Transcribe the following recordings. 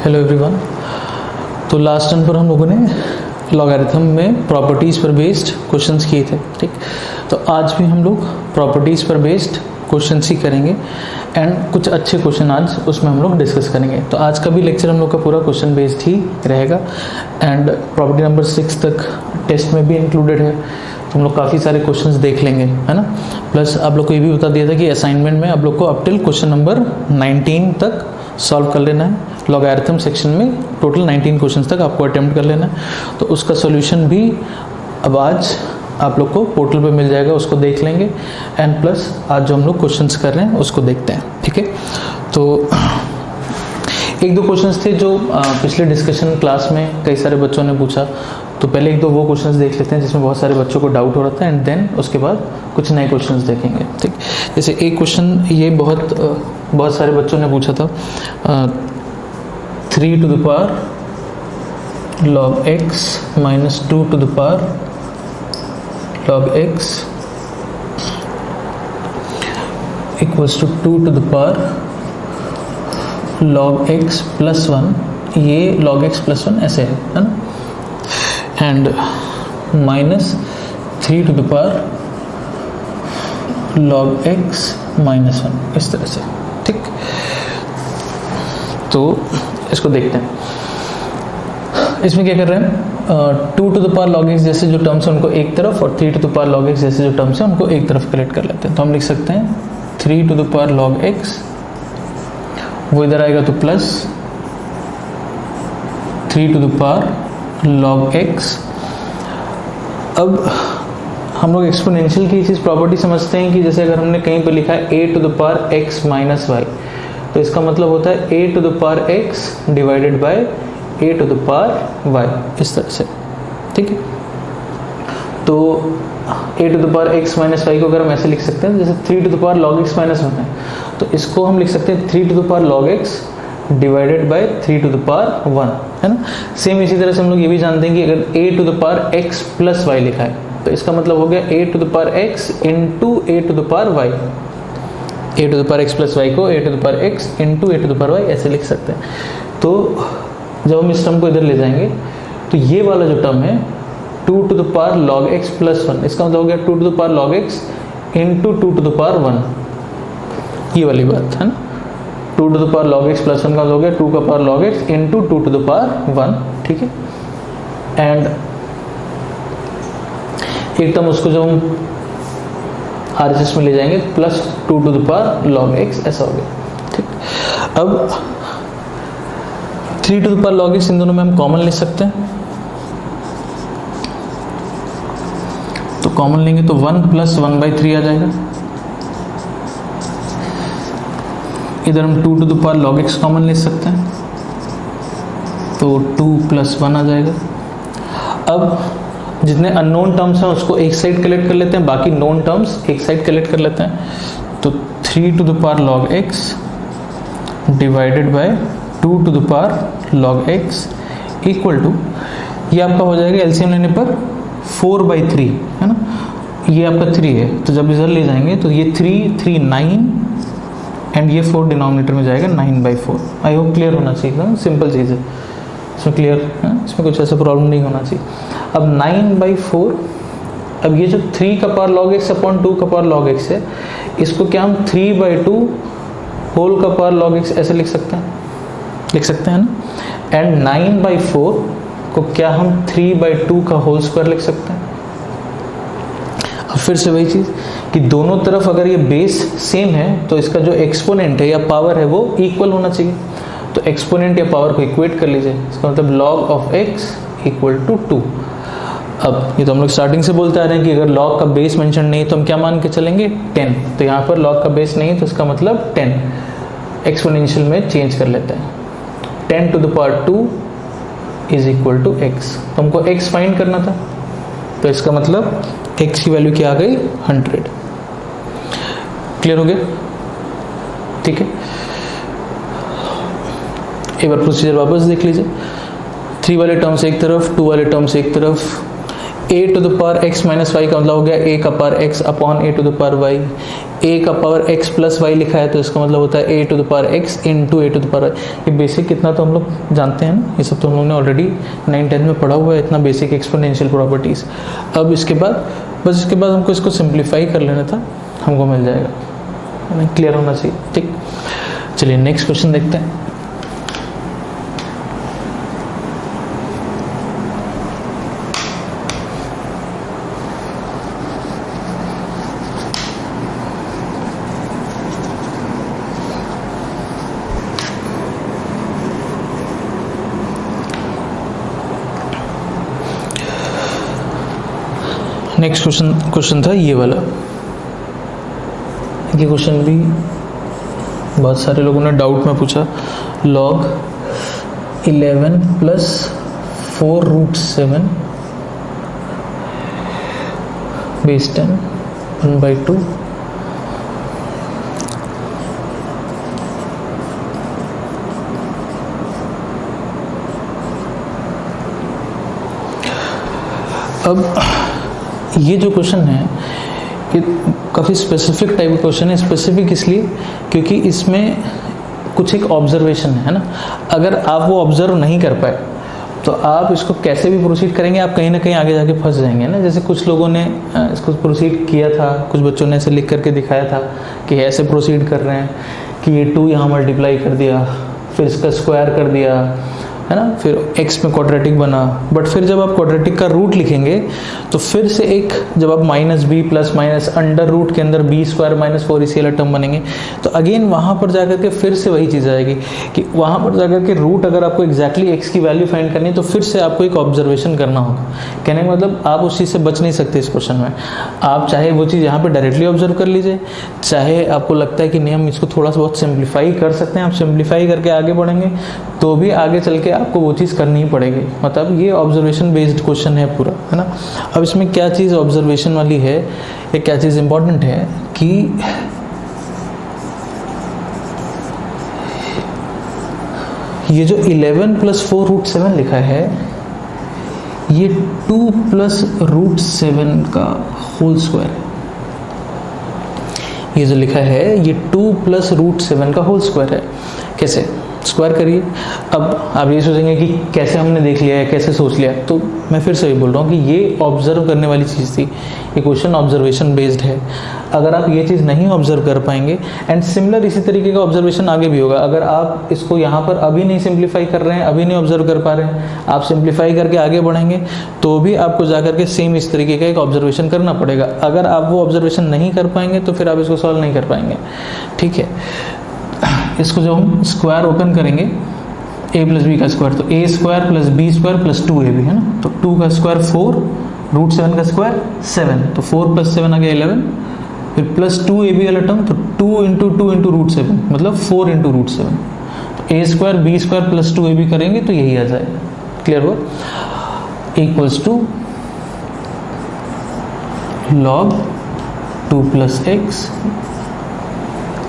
Hello everyone. तो last time पर हम लोगों ने लॉगरिथम में प्रॉपर्टीज़ पर बेस्ड क्वेश्चंस किए थे, ठीक। तो आज भी हम लोग प्रॉपर्टीज़ पर बेस्ड क्वेश्चंस ही करेंगे एंड कुछ अच्छे क्वेश्चन आज उसमें हम लोग डिस्कस करेंगे। तो आज का भी लेक्चर हम लोग का पूरा क्वेश्चन बेस्ड ही रहेगा एंड प्रॉपर्टी नंबर 6 तक टेस्ट में भी इंक्लूडेड है, तो हम लोग काफ़ी सारे क्वेश्चंस देख लेंगे, है ना। प्लस आप लोग को ये भी बता दिया था कि असाइनमेंट में आप लोग को अप टिल क्वेश्चन नंबर 19 तक सॉल्व कर लेना है। लॉगरिथम सेक्शन में टोटल 19 क्वेश्चंस तक आपको अटेम्प्ट कर लेना है। तो उसका सॉल्यूशन भी अब आज आप लोग को पोर्टल पे मिल जाएगा, उसको देख लेंगे एंड प्लस आज जो हम लोग क्वेश्चंस कर रहे हैं उसको देखते हैं, ठीक है। तो एक दो क्वेश्चंस थे जो पिछले डिस्कशन क्लास में कई सारे बच्चों ने पूछा, तो पहले एक दो वो क्वेश्चंस देख लेते हैं जिसमें बहुत सारे बच्चों को डाउट हो रहा था एंड देन उसके बाद कुछ नए क्वेश्चंस देखेंगे, ठीक। जैसे एक क्वेश्चन ये बहुत सारे बच्चों ने पूछा था, 3 to the power log x minus 2 to the power log x equals to 2 to the power log x plus 1, ये log x plus 1 ऐसे है ना, and minus 3 to the power log x minus 1, इस तरह से, ठीक। तो इसको देखते हैं। इसमें क्या कर रहे हैं, 2 to the power log x जैसे जो टर्म्स हैं उनको एक तरफ और 3 to the power log x जैसे जो टर्म्स हैं उनको एक तरफ कलेक्ट कर लेते हैं। तो हम लिख सकते हैं 3 to the power log x, वो इधर आएगा तो plus 3 to the power log x। अब हम लोग एक्सपोनेंशियल की चीज़ प्रॉपर्टी समझते हैं कि जैसे अगर हमने कहीं पर लिखा है a to the power x minus y, तो इसका मतलब होता है a to the power x divided bye a to the power y, इस तरह से, ठीक है। तो a to the power x minus y को अगर हम ऐसे लिख सकते हैं जैसे 3 to the power log x minus 1 है, तो इसको हम लिख सकते हैं 3 to the power log x divided bye 3 to the power 1, है ना। सेम इसी तरह से हम लोग ये भी जानते हैं कि अगर a to the power x plus y लिखा है तो इसका मतलब हो गया a to the power x into a to the power y, a to the power x plus y को a to the power x into a to the power y ऐसे लिख सकते हैं। तो जब हम इस टर्म को इधर ले जाएंगे तो ये वाला जो टर्म है 2 to the power log x plus 1, इसका मतलब हो गया 2 to the power log x into 2 to the power 1, ये वाली बात है ना। 2 to the power log x plus 1 का मतलब हो गया 2 का power log x into 2 to the power 1, ठीक है। एंड एक टर्म उसको जब हम RHS में ले जाएंगे plus 2 to the power log x ऐसा हो गया, ठीक। अब 3 to the power log x इन दोनों में हम कॉमन ले सकते हैं, तो कॉमन लेंगे तो 1 plus 1/3 आ जाएगा। इधर हम 2 to the power log x common ले सकते हैं, तो 2 plus 1 आ जाएगा। अब जितने अननोन टर्म्स हैं उसको एक साइड कलेक्ट कर लेते हैं, बाकी नोन टर्म्स एक साइड कलेक्ट कर लेते हैं। तो 3 to the power log x divided by 2 to the power log x equal to, ये आपका हो जाएगा एलसीएम लेने पर 4/3, है ना। ये आपका 3 है, तो जब इधर ले जाएंगे तो ये 3 9 एंड ये 4 डिनोमिनेटर में जाएगा 9/4। आई होप क्लियर होना चाहिए, एकदम सिंपल चीज़ है, इसमें क्लियर है, इसमें कुछ ऐसा प्रॉब्लम नहीं होना चाहिए। अब 9/4, अब ये जो 3 का पावर log x अपॉन 2 का पावर log x है, इसको क्या हम 3/2 होल का पावर log x ऐसे लिख सकते हैं ना। एंड 9/4 को क्या हम 3/2 का होल स्क्वायर लिख सकते हैं। अब फिर से वही चीज़ कि दोनों तरफ अगर ये बेस सेम है तो इसका जो एक्सपोनेंट है या पावर है वो इक्वल होना चाहिए। तो एक्सपोनेंट या पावर को इक्वेट कर लीजिए, इसका मतलब log of x equal to 2। अब ये तो हम लोग स्टार्टिंग से बोलते आ रहे हैं कि अगर log का बेस मेंशन नहीं तो हम क्या मान के चलेंगे 10, तो यहाँ पर log का बेस नहीं तो इसका मतलब 10 एक्सपोनेंशियल में चेंज कर लेते हैं। 10 to the power 2 is equal to x, तो हमको x फाइंड करना था, तो इसका मतलब x की वैल्यू क्या आ गई 100। क्लियर हो गया, ठीक है। एक बार प्रोसीजर वापस देख लीजिए, 3 वाले टर्म्स एक तरफ, 2 वाले टर्म्स एक तरफ। a to the power x minus y का मतलब हो गया a का power x upon a to the power y ए का पावर एक्स प्लस वाई लिखा है तो इसका मतलब होता है a to the power x into a to the power y. ये बेसिक कितना तो हम लोग जानते हैं ना, ये सब तो हम लोग ने ऑलरेडी 9-10 में पढ़ा हुआ है, इतना बेसिक एक्सपोनेंशियल प्रॉपर्टीज़। अब इसके बाद बस इसके बाद हमको इसको सिंप्लीफाई कर लेना था, हमको मिल जाएगा, क्लियर होना चाहिए। ठीक, चलिए नेक्स्ट क्वेश्चन देखते हैं। नेक्स्ट क्वेश्चन था ये वाला। ये क्वेश्चन भी बहुत सारे लोगों ने डाउट में पूछा। log 11 प्लस 4 रूट 7 बेस 10 1/2 अब ये जो क्वेश्चन है ये काफ़ी स्पेसिफिक टाइप का क्वेश्चन है। स्पेसिफिक इसलिए क्योंकि इसमें कुछ एक ऑब्जर्वेशन है ना, अगर आप वो ऑब्जर्व नहीं कर पाए तो आप इसको कैसे भी प्रोसीड करेंगे, आप कहीं ना कहीं आगे जाके फंस जाएंगे ना। जैसे कुछ लोगों ने इसको प्रोसीड किया था, कुछ बच्चों ने ऐसे लिख करके दिखाया था कि ऐसे प्रोसीड कर रहे हैं कि ये 2 यहाँ मल्टीप्लाई कर दिया, फिर इसका स्क्वायर कर दिया, है ना, फिर x में क्वाड्रेटिक बना। बट फिर जब आप क्वाड्रेटिक का रूट लिखेंगे तो फिर से एक, जब आप minus B plus minus under root के अंदर बी स्क्वायर माइनस 4 इसी वाला टर्म बनेंगे, तो अगेन वहाँ पर जाकर के फिर से वही चीज़ आएगी कि वहाँ पर जाकर के रूट अगर आपको एग्जैक्टली x की वैल्यू फाइंड करनी है तो फिर से आपको एक ऑब्जर्वेशन करना होगा। कहने का मतलब आप उस चीज़ से बच नहीं सकते इस क्वेश्चन में। आप चाहे वो चीज़ यहाँ पर डायरेक्टली ऑब्जर्व कर लीजिए, चाहे आपको लगता है कि नहीं हम इसको थोड़ा सा बहुत सिंप्लीफाई कर सकते हैं, आप सिंप्लीफाई करके आगे बढ़ेंगे तो भी आगे चल के आपको वो चीज़ करनी ही पड़ेगी। मतलब ये ऑब्जर्वेशन बेस्ड क्वेश्चन है पूरा, है ना। अब इसमें क्या चीज़ ऑब्जर्वेशन वाली है या क्या चीज़ इंपॉर्टेंट है कि ये जो 11 प्लस 4 रूट 7 लिखा है, ये 2 प्लस रूट 7 का होल स्क्वायर है। ये जो लिखा है ये 2 प्लस रूट 7 का होल स्क्वायर है। कैसे स्क्वायर करिए। अब आप ये सोचेंगे कि कैसे हमने देख लिया है, कैसे सोच लिया, तो मैं फिर से ये बोल रहा हूँ कि ये ऑब्जर्व करने वाली चीज़ थी। ये क्वेश्चन ऑब्जर्वेशन बेस्ड है। अगर आप ये चीज़ नहीं ऑब्जर्व कर पाएंगे, एंड सिमिलर इसी तरीके का ऑब्जर्वेशन आगे भी होगा। अगर आप इसको यहाँ पर अभी नहीं सिंप्लीफाई कर रहे हैं, अभी नहीं ऑब्जर्व कर पा रहे हैं, आप सिंप्लीफाई करके आगे बढ़ेंगे तो भी आपको जाकर के सेम इस तरीके का एक ऑब्जर्वेशन करना पड़ेगा। अगर आप वो ऑब्जर्वेशन नहीं कर पाएंगे तो फिर आप इसको सॉल्व नहीं कर पाएंगे। ठीक है, इसको जब हम स्क्वायर ओपन करेंगे a प्लस बी का स्क्वायर, तो a square plus B square plus 2ab है ना, तो 2 का स्क्वायर 4, रूट 7 का स्क्वायर 7, तो 4 प्लस 7 आ गया 11, फिर प्लस 2ab वाला टर्म, तो 2 इंटू 2 इंटू रूट 7 मतलब 4 इंटू रूट 7, तो a square B square plus 2ab करेंगे तो यही आ जाएगा। क्लियर हुआ? Equals to log 2 plus x.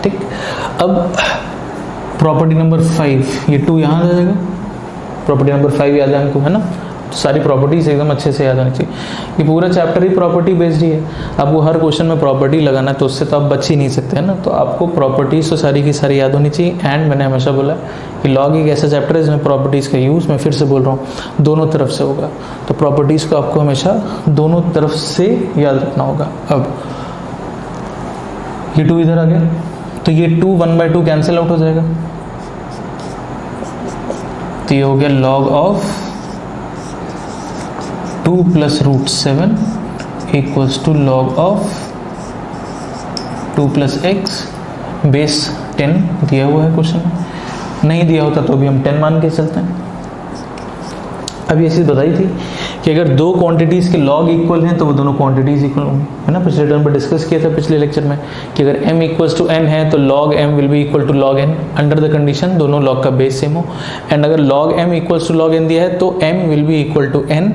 ठीक, अब प्रॉपर्टी नंबर 5, ये 2 यहाँ आ जाएगा, प्रॉपर्टी नंबर 5 याद है हमको, है ना। तो सारी प्रॉपर्टीज एकदम अच्छे से याद आनी चाहिए। ये पूरा चैप्टर ही प्रॉपर्टी बेस्ड ही है। आपको हर क्वेश्चन में प्रॉपर्टी लगाना है तो उससे तो आप बच ही नहीं सकते, है ना। तो आपको प्रॉपर्टीज तो सारी की सारी याद होनी चाहिए। एंड मैंने हमेशा बोला कि लॉग एक ऐसा चैप्टर है जिसमें प्रॉपर्टीज़ का यूज़, मैं फिर से बोल रहा हूँ, दोनों तरफ से होगा। तो प्रॉपर्टीज़ को आपको हमेशा दोनों तरफ से याद रखना होगा। अब ये 2 इधर आ गया, तो ये 2 1/2 कैंसिल आउट हो जाएगा, तो ये हो गया log of 2 plus root 7 equals to log of 2 plus x base 10 दिया हुआ है क्वेश्चन में। नहीं दिया होता तो भी हम 10 मान के चलते हैं। अब ये चीज़ बताई थी कि अगर दो क्वांटिटीज़ के लॉग इक्वल हैं तो वो दोनों क्वांटिटीज़ इक्वल होंगी, है ना। पिछले टर्म पर डिस्कस किया था पिछले लेक्चर में कि अगर m इक्वल्स टू n है तो log m will be equal to log n under the condition दोनों log का बेस सेम हो। एंड अगर log m equals to log n दिया है तो m will be equal to n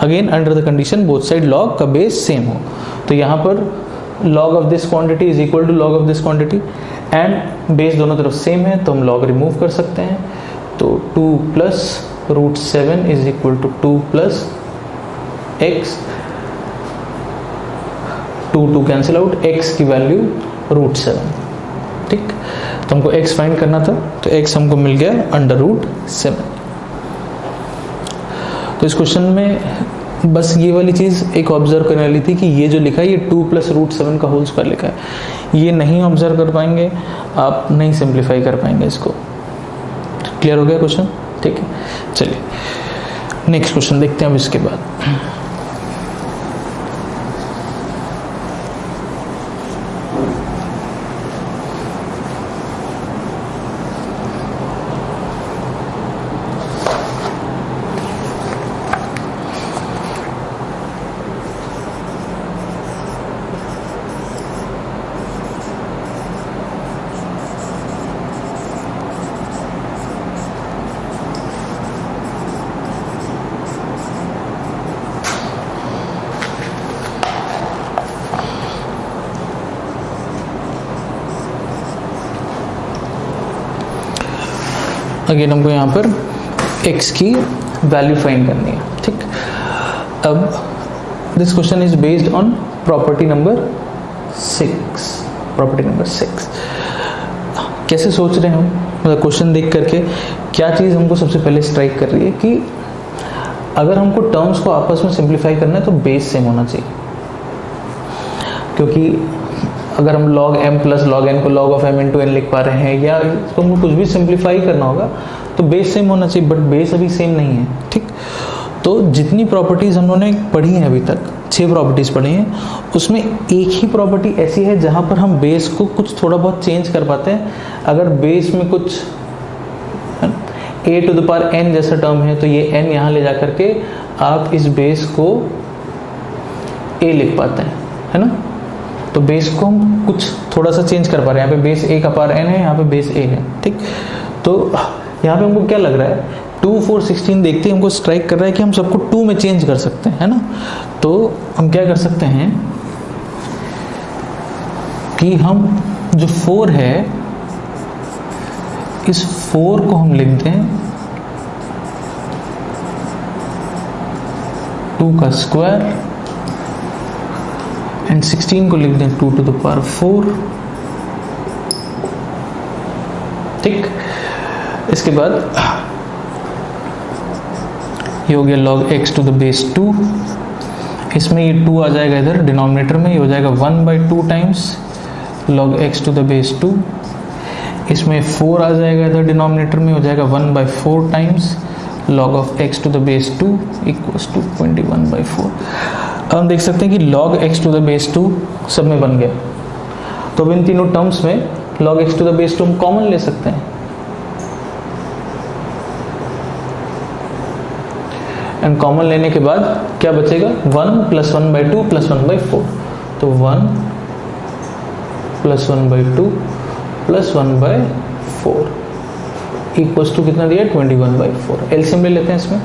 again under the condition both side log का base same हो। तो यहाँ पर log of this quantity is equal to log of this quantity and base दोनों तरफ सेम है तो हम log रिमूव कर सकते हैं। तो 2 plus root 7 is equal to 2 plus x, 2 cancel out, x की वैल्यू √7। ठीक, तो हमको x फाइंड करना था, तो x हमको मिल गया √7। तो इस क्वेश्चन में बस ये वाली चीज़ एक ऑब्जर्व करने वाली थी कि ये जो लिखा है ये 2 + √7 का होल स्क्वायर लिखा है, ये नहीं ऑब्जर्व कर पाएंगे आप, नहीं सिंप्लीफाई कर पाएंगे इसको। क्लियर हो गया क्वेश्चन? ठीक है, चलिए नेक्स्ट क्वेश्चन देखते हैं अब इसके बाद। अगेन हमको यहाँ पर x की वैल्यू फाइंड करनी है। ठीक, अब this question is based on property number 6। Property number 6 कैसे सोच रहे हैं हम, मतलब क्वेश्चन देख करके क्या चीज़ हमको सबसे पहले स्ट्राइक कर रही है कि अगर हमको टर्म्स को आपस में सिंप्लीफाई करना है तो बेस सेम होना चाहिए, क्योंकि अगर हम log m + log n को log of m × n लिख पा रहे हैं या इसको हमको कुछ भी सिंप्लीफाई करना होगा तो बेस सेम होना चाहिए, बट बेस अभी सेम नहीं है। ठीक, तो जितनी प्रॉपर्टीज़ हम लोगों ने पढ़ी हैं अभी तक, 6 प्रॉपर्टीज़ पढ़ी हैं, उसमें एक ही प्रॉपर्टी ऐसी है जहाँ पर हम बेस को कुछ थोड़ा बहुत चेंज कर पाते हैं। अगर बेस में कुछ a⁴n जैसा टर्म है तो ये n यहाँ ले जा करके आप इस बेस को a लिख पाते हैं, है ना। तो बेस को हम कुछ थोड़ा सा चेंज कर पा रहे हैं, यहाँ पे बेस a⁴n है, यहाँ पे बेस a है। ठीक, तो यहाँ पे हमको क्या लग रहा है, 2, 4, 16 देखते ही हमको स्ट्राइक कर रहा है कि हम सबको 2 में चेंज कर सकते हैं, है ना। तो हम क्या कर सकते हैं कि हम जो 4 है इस 4 को हम लिख दें 2 का स्क्वायर एंड 16 को लिख दें 2⁴। ठीक, इसके बाद ये हो गया log x⁴ 2, इसमें ये 2 आ जाएगा इधर डिनोमिनेटर में, ये हो जाएगा 1/2 टाइम्स log x⁴ 2, इसमें 4 आ जाएगा इधर डिनोमिनेटर में, हो जाएगा 1/4 टाइम्स log of x⁴ 2 = 21/4। अब हम देख सकते हैं कि log x⁴ 2 सब में बन गया, तो अब इन तीनों टर्म्स में log x⁴ 2 हम कॉमन ले सकते हैं, एंड कॉमन लेने के बाद क्या बचेगा, 1 + 1/2 + 1/4, तो 1 + 1/2 + 1/4 इक्वल्स टू कितना दिया, 21/4। एलसीएम ले लेते हैं इसमें,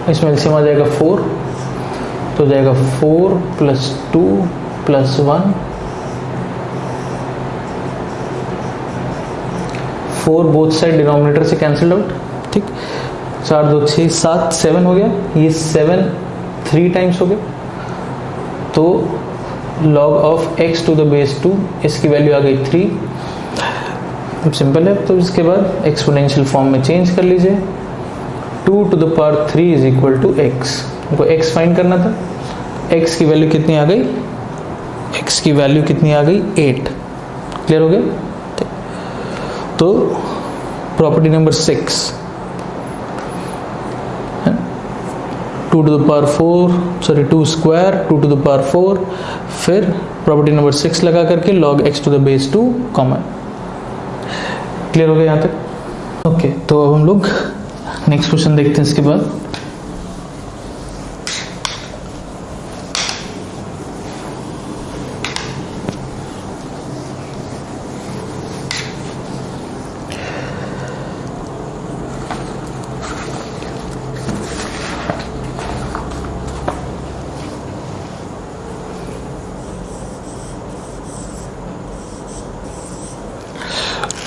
इसमें एलसीएम आ जाएगा 4, तो हो जाएगा 4 + 2 + 1, 4 बोथ साइड डिनोमिनेटर से कैंसिल आउट। ठीक, 4 2 6 7 7 हो गया, ये 7 3 टाइम्स हो गया, तो log of x⁴ 2 इसकी वैल्यू आ गई 3। अब सिंपल है, तो इसके बाद एक्सपोनेंशियल फॉर्म में चेंज कर लीजिए, 2⁴ = x। हमको x फाइंड करना था, x की वैल्यू कितनी आ गई, x की वैल्यू कितनी आ गई, 8। क्लियर हो गया। तो प्रॉपर्टी नंबर 6 2 स्क्वायर 2⁴, फिर प्रॉपर्टी नंबर 6 लगा करके log x⁴ 2 कॉमन। क्लियर हो गया यहाँ तक? ओके, तो अब हम लोग नेक्स्ट क्वेश्चन देखते हैं इसके बाद।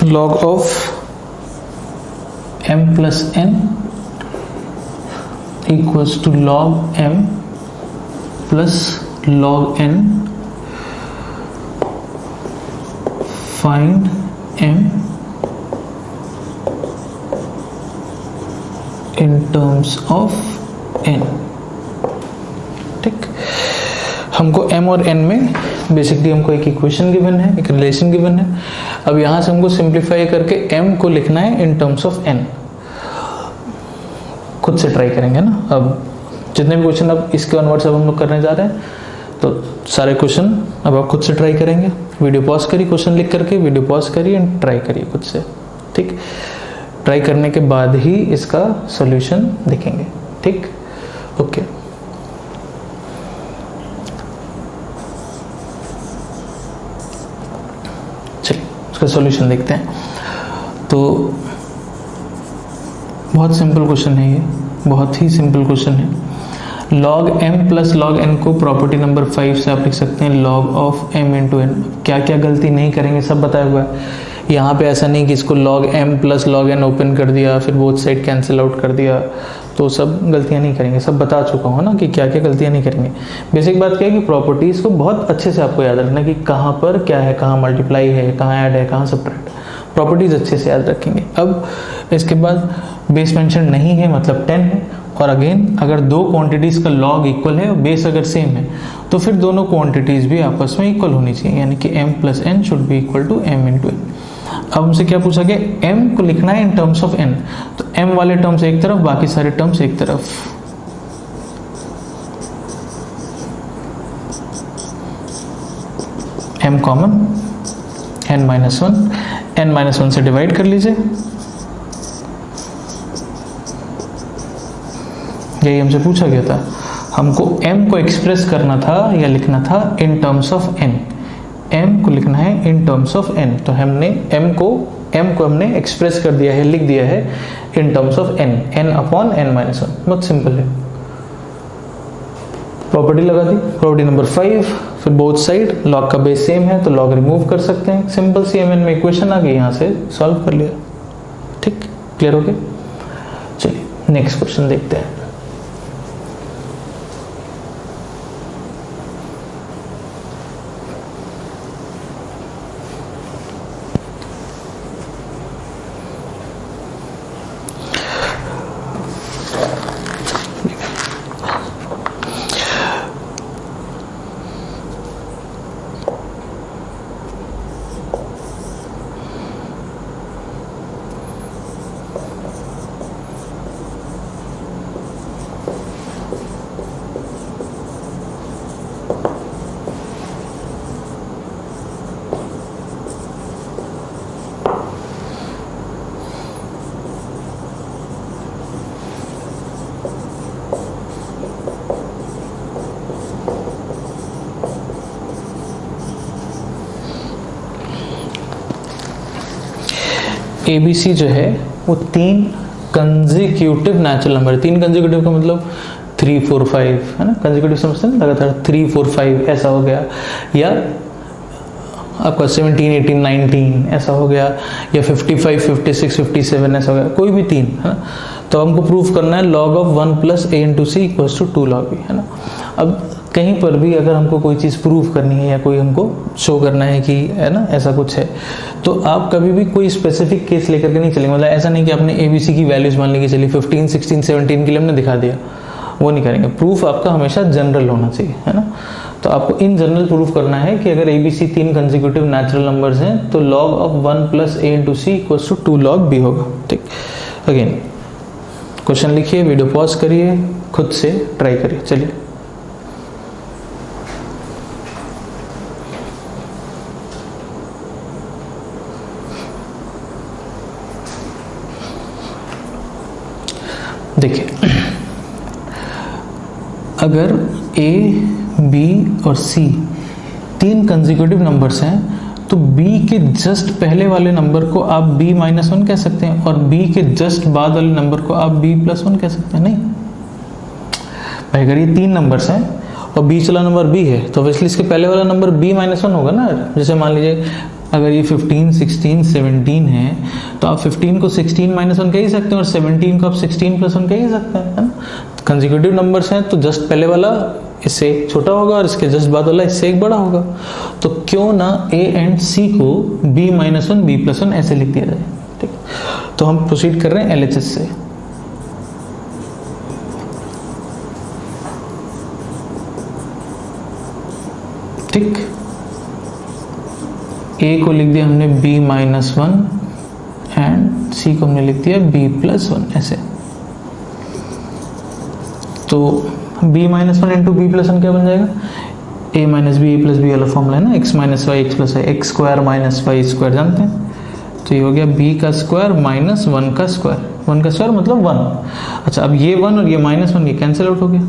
log of m + n equals to log m plus log n, find m in terms of n। ठीक, हमको m और n में बेसिकली हमको एक इक्वेशन गिवन है, एक रिलेशन गिवन है। अब यहाँ से हमको सिंप्लीफाई करके m को लिखना है इन टर्म्स ऑफ n। खुद से ट्राई करेंगे ना। अब जितने भी क्वेश्चन अब इसके ऑनवर्ड्स अब हम लोग करने जा रहे हैं, तो सारे क्वेश्चन अब आप खुद से ट्राई करेंगे। वीडियो पॉज करिए, क्वेश्चन लिख करके वीडियो पॉज करिए एंड ट्राई करिए खुद से। ठीक, ट्राई करने के बाद ही इसका सॉल्यूशन देखेंगे। ठीक, ओके। चलिए इसका सॉल्यूशन देखते हैं। तो बहुत सिंपल क्वेश्चन है ये, बहुत ही सिंपल क्वेश्चन है। log m plus log n को प्रॉपर्टी नंबर 5 से आप लिख सकते हैं log of m into n। क्या क्या गलती नहीं करेंगे सब बताया हुआ है यहाँ पे। ऐसा नहीं कि इसको log m plus log n open कर दिया फिर बोथ साइड कैंसिल आउट कर दिया, तो सब गलतियाँ नहीं करेंगे। सब बता चुका हूँ ना कि क्या क्या गलतियाँ नहीं करेंगे। बेसिक बात क्या है कि प्रॉपर्टीज़ को बहुत अच्छे से आपको याद रखना कि कहाँ पर क्या है, कहाँ मल्टीप्लाई है, कहाँ ऐड है, कहाँ सब्ट्रैक्ट। प्रॉपर्टीज़ अच्छे से याद रखेंगे। अब इसके बाद बेस मेंशन नहीं है मतलब 10 है। और अगेन अगर दो क्वांटिटीज़ का लॉग इक्वल है और बेस अगर सेम है तो फिर दोनों क्वांटिटीज़ भी आपस में इक्वल होनी चाहिए, यानी कि m plus n should be equal to m into n। अब हमसे क्या पूछा गया, m को लिखना है इन टर्म्स ऑफ n। तो m वाले टर्म्स एक तरफ, बाकी सारे टर्म्स एक तरफ। m common, n minus 1, n minus 1 से डिवाइड कर लीजिए। यही हमसे पूछा गया था, हमको m को एक्सप्रेस करना था या लिखना था इन टर्म्स ऑफ n। m को लिखना है इन टर्म्स ऑफ n, तो हमने m को हमने एक्सप्रेस कर दिया है, लिख दिया है इन terms of n, n upon n minus 1। बहुत सिंपल है। प्रॉपर्टी लगा दी, प्रॉपर्टी नंबर 5। फिर बोथ साइड लॉग का बेस सेम है तो लॉग रिमूव कर सकते हैं। सिंपल सी mn में इक्वेशन आ गई, यहाँ से सॉल्व कर लिया। ठीक, क्लियर हो गया। चलिए नेक्स्ट क्वेश्चन देखते हैं। ABC जो है वो 3 कंसेक्यूटिव नेचुरल नंबर। 3 कंसेक्यूटिव का मतलब 3, 4, 5 है ना। कंसेक्यूटिव समझते हैं लगातार, 3, 4, 5 ऐसा हो गया, या आपका 17, 18, 19 ऐसा हो गया, या 55, 56, 57 ऐसा हो गया, कोई भी 3 है ना। तो हमको प्रूफ करना है log of 1 plus a into C equals to 2 log b है ना। अब कहीं पर भी अगर हमको कोई चीज़ प्रूफ करनी है या कोई हमको शो करना है कि है ना ऐसा कुछ है, तो आप कभी भी कोई स्पेसिफिक केस लेकर के नहीं चलेंगे। मतलब ऐसा नहीं कि आपने ABC की वैल्यूज मान ली कि चलिए 15, 16, 17 के लिए हमने दिखा दिया, वो नहीं करेंगे। प्रूफ आपका हमेशा जनरल होना चाहिए है ना। तो आपको इन जनरल प्रूफ करना है कि अगर ABC 3 कंसेक्यूटिव नेचुरल नंबर्स हैं तो log of 1 plus a into C equals to 2 log b होगा। ठीक, अगेन क्वेश्चन लिखिए, वीडियो पॉज करिए, खुद से ट्राई करिए। चलिए देखिए, अगर a, b और c 3 कंसेक्यूटिव नंबर्स हैं तो b के जस्ट पहले वाले नंबर को आप b माइनस 1 कह सकते हैं और b के जस्ट बाद वाले नंबर को आप b प्लस 1 कह सकते हैं। नहीं भाई, अगर ये 3 नंबर्स हैं और बीच वाला नंबर b है तो ऑब्वियसली इसके पहले वाला नंबर b माइनस 1 होगा ना। जैसे मान लीजिए अगर ये 15, 16, 17 है तो आप 15 को 16 माइनस 1 कह ही सकते हैं और 17 को आप 16 प्लस 1 कह ही सकते हैं, है ना। कंसेक्यूटिव नंबर्स हैं तो जस्ट पहले वाला इससे एक छोटा होगा और इसके जस्ट बाद वाला इससे एक बड़ा होगा। तो क्यों ना a एंड c को b माइनस 1 b प्लस 1 ऐसे लिख दिया जाए। ठीक, तो हम प्रोसीड कर रहे हैं LHS से। ठीक, a को लिख दिया हमने b माइनस 1 एंड c को हमने लिख दिया b प्लस 1 ऐसे। तो b minus 1 into B plus 1 क्या बन जाएगा, a minus B A plus B वाला फॉर्मूला है ना, x minus Y x plus Y, x square minus Y square जानते हैं। तो ये हो गया b का स्क्वायर माइनस 1 का स्क्वायर, 1 का स्क्वायर मतलब 1। अच्छा, अब ये 1 और ये माइनस 1 ये कैंसिल आउट हो गया,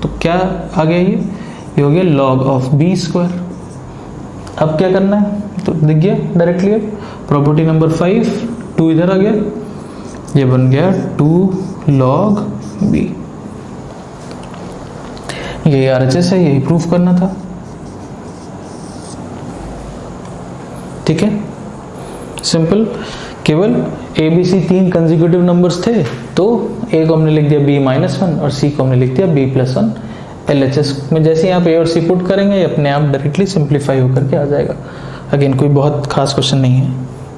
तो क्या आ गया, ये हो गया log ऑफ b स्क्वायर। अब क्या करना है, तो दिख गया डायरेक्टली। अब प्रॉपर्टी नंबर 5, 2 इधर आ गया, ये बन गया 2 log b। ये RHS है, यही प्रूफ करना था। ठीक है, सिंपल। केवल A B C 3 consecutive numbers थे, तो ए को हमने लिख दिया b माइनस 1 और c को हमने लिख दिया b प्लस 1। LHS में जैसे ही आप a और c पुट करेंगे ये अपने आप डायरेक्टली सिंप्लीफाई होकर के आ जाएगा। अगेन कोई बहुत खास क्वेश्चन नहीं है,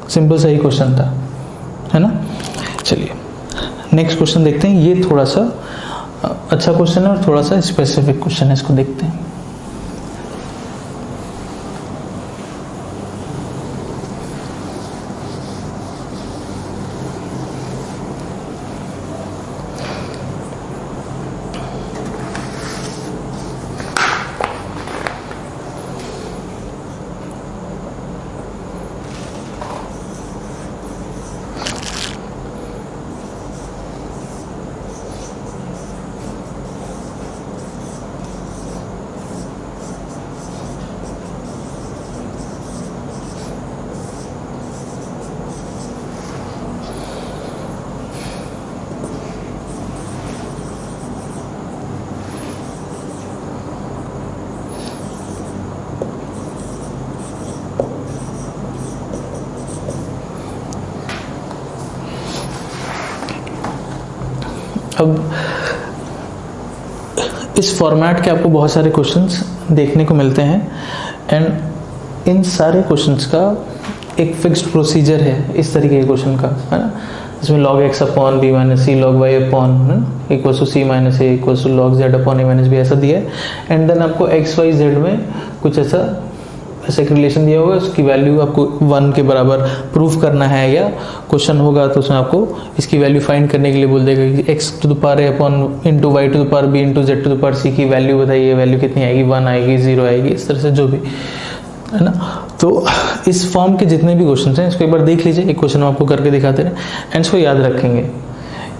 सिंपल सा ही क्वेश्चन था, है ना। चलिए नेक्स्ट क्वेश्चन देखते हैं। ये थोड़ा सा अच्छा क्वेश्चन है और थोड़ा सा स्पेसिफिक क्वेश्चन है, इसको देखते हैं। अब इस फॉर्मेट के आपको बहुत सारे क्वेश्चंस देखने को मिलते हैं एंड इन सारे क्वेश्चंस का एक फिक्स्ड प्रोसीजर है इस तरीके के क्वेश्चन का, है ना। इसमें log x upon b minus C log y upon equal to C minus A equal to log z upon a minus B ऐसा दिया है। एंड देन आपको x y z में कुछ ऐसा एक रिलेशन दिया होगा, उसकी वैल्यू आपको 1 के बराबर प्रूफ करना है, या क्वेश्चन होगा तो उसमें आपको इसकी वैल्यू फाइंड करने के लिए बोल देगा कि x to the power a upon into Y to the power b into z to the power c की वैल्यू बताइए, वैल्यू कितनी आएगी, 1 आएगी, 0 आएगी, इस तरह से जो भी, है ना। तो इस फॉर्म के जितने भी क्वेश्चन हैं इसको एक बार देख लीजिए, एक क्वेश्चन आपको करके दिखाते हैं एंड इसको याद रखेंगे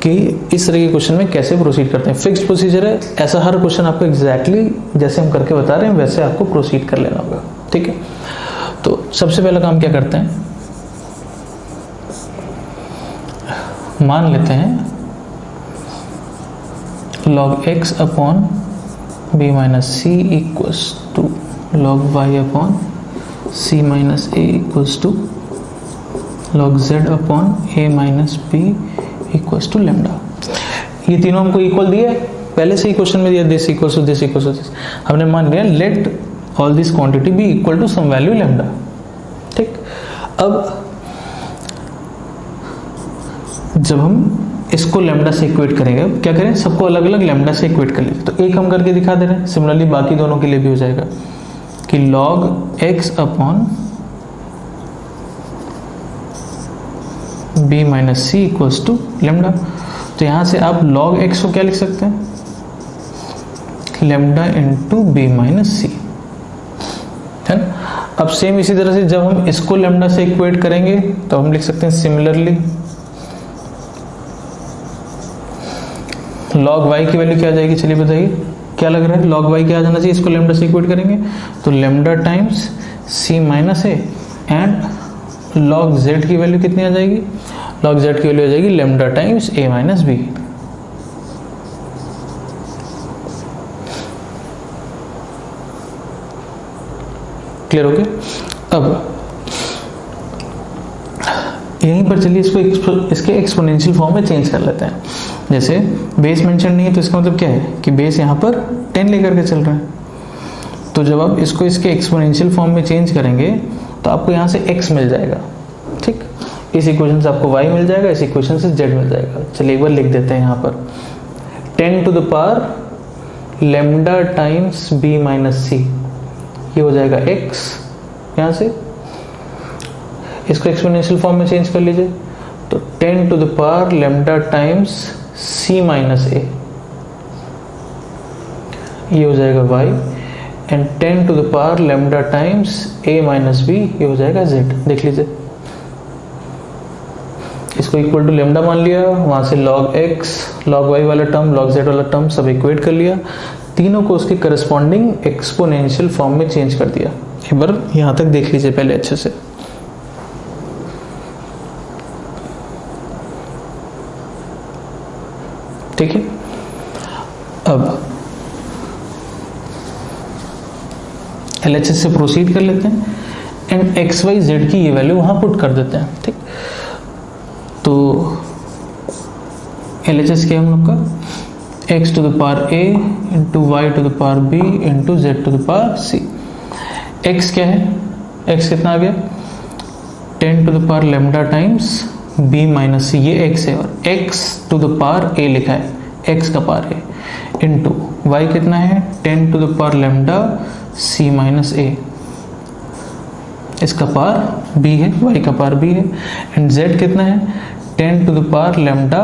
कि इस तरह के क्वेश्चन में कैसे प्रोसीड करते हैं। फिक्स्ड प्रोसीजर है, ऐसा हर क्वेश्चन आपको एग्जैक्टली जैसे हम करके बता रहे हैं वैसे आपको प्रोसीड कर लेना होगा। ठीक है, तो सबसे पहला काम क्या करते हैं, मान लेते हैं log x upon b minus C equals to log y upon c minus a equals to log z upon a minus b equals to lambda. ये तीनों हमको इक्वल दिए, पहले से ही क्वेश्चन में दिया this equals to this equals to this. हमने मान लिया let all this quantity be equal to some value lambda. ठीक, अब जब हम इसको लेमडा से इक्वेट करेंगे, क्या करें, सबको अलग अलग लेमडा से इक्वेट कर लीजिए। तो एक हम करके दिखा दे रहे हैं, सिमिलरली बाकी दोनों के लिए भी हो जाएगा कि log x upon b minus C equals to lambda. तो यहां से आप log x को क्या लिख सकते हैं, लेमडा इंटू बी माइनस सी, है ना। अब सेम इसी तरह से जब हम इसको लेमडा से इक्वेट करेंगे तो हम लिख सकते हैं सिमिलरली log y की वैल्यू क्या आ जाएगी, चलिए बताइए क्या लग रहा है, log y क्या आ जाना चाहिए, इसको लेमडा से इक्वेट करेंगे तो lambda times c minus A and log z की वैल्यू कितनी आ जाएगी, log z की वैल्यू आ जाएगी lambda times a minus B. Clear हो गया। अब यहीं पर चलिए इसको इसके एक्सपोनेंशियल फॉर्म में चेंज कर लेते हैं। जैसे बेस मेंशन नहीं है तो इसका मतलब क्या है कि बेस यहाँ पर 10 लेकर के चल रहा है। तो जब आप इसको इसके एक्सपोनेंशियल फॉर्म में चेंज करेंगे तो आपको यहाँ से x मिल जाएगा, ठीक। इस इक्वेशन से आपको y मिल जाएगा, इस इक्वेशन से z मिल जाएगा। चलिए एक बार लिख देते हैं यहाँ पर 10 to the power lambda times b minus c, ये हो जाएगा x। यहाँ से इसको एक्सपोनेंशियल फॉर्म में चेंज कर लीजिए तो 10 to the power lambda times c minus a, ये हो जाएगा y, and 10 to the power lambda times a minus b, ये हो जाएगा z। देख लीजिए, इसको इक्वल टू लैम्डा मान लिया, वहां से log x log y वाला टर्म log z वाला टर्म सब इक्वेट कर लिया, तीनों को उसके करस्पॉन्डिंग एक्सपोनेंशियल फॉर्म में चेंज कर दिया। एक बार यहां तक देख लीजिए पहले अच्छे से। ठीक है, अब LHS से प्रोसीड कर लेते हैं एंड एक्स वाई जेड की ये वैल्यू वहां पुट कर देते हैं, ठीक। तो LHS क्या है हम लोग का x to the power a into Y to the power b into Z to the power c। x क्या है, x कितना आ गया 10 to the power lambda times b minus c, ये x है, और x to the power a लिखा है, x का पावर a इंटू y कितना है 10 to the power lambda c minus a, इसका पावर b है, y का पावर b है, एंड z कितना है 10 to the power lambda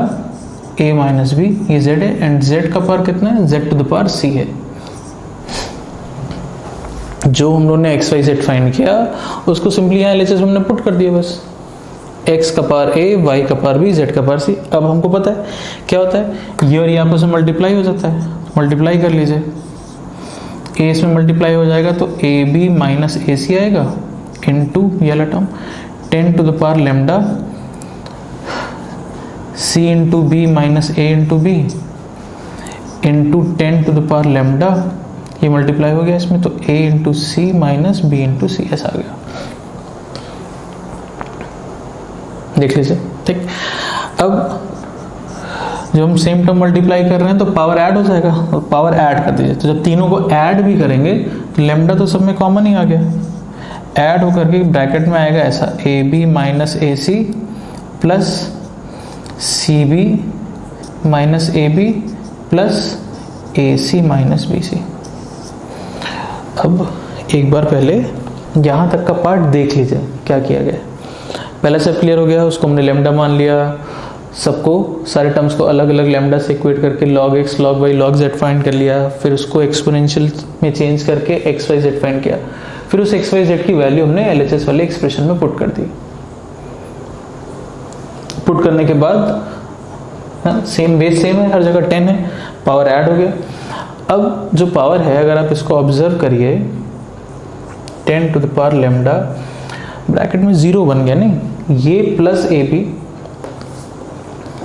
a minus b, ये z है, एंड z का पावर कितना है z to the power c है। जो हम लोगों ने एक्स वाई जेड फाइंड किया उसको सिंपली यहाँ LHS हमने पुट कर दिया, बस x का पावर a, y का पावर b, z का पावर c। अब हमको पता है क्या होता है, ये और ये आपस में मल्टीप्लाई हो जाता है, मल्टीप्लाई कर लीजिए, a इसमें मल्टीप्लाई हो जाएगा तो ए बी माइनस ए सी आएगा इनटू ये वाला term 10 to the power lambda c into b minus a into b into 10 to the power lambda, ये मल्टीप्लाई हो गया इसमें तो a into c minus b into c, ऐसा आ गया। देख लीजिए, ठीक। अब जब हम सेम टर्म मल्टीप्लाई कर रहे हैं तो पावर ऐड हो जाएगा, और पावर ऐड कर दीजिए, तो जब तीनों को ऐड भी करेंगे तो लैम्डा तो सब में कॉमन ही आ गया, ऐड होकर के ब्रैकेट में आएगा ऐसा A B minus A C plus C B minus A B plus A C minus B C. अब एक बार पहले यहाँ तक का पार्ट देख लीजिए क्या किया गया। पहला सब क्लियर हो गया, उसको हमने लैम्डा मान लिया, सबको सारे टर्म्स को अलग अलग लैम्डा से इक्वेट करके log x log y log z find कर लिया, फिर उसको एक्सपोनेंशियल में चेंज करके x y z फाइंड किया, फिर उस x y z की वैल्यू हमने LHS वाले एक्सप्रेशन में पुट कर दी। पुट करने के बाद सेम बेस सेम है, हर जगह 10 है, पावर ऐड हो गया। अब जो पावर है अगर आप इसको ऑब्जर्व करिए 10 to the power lambda bracket में 0 बन गया, नहीं ये plus A B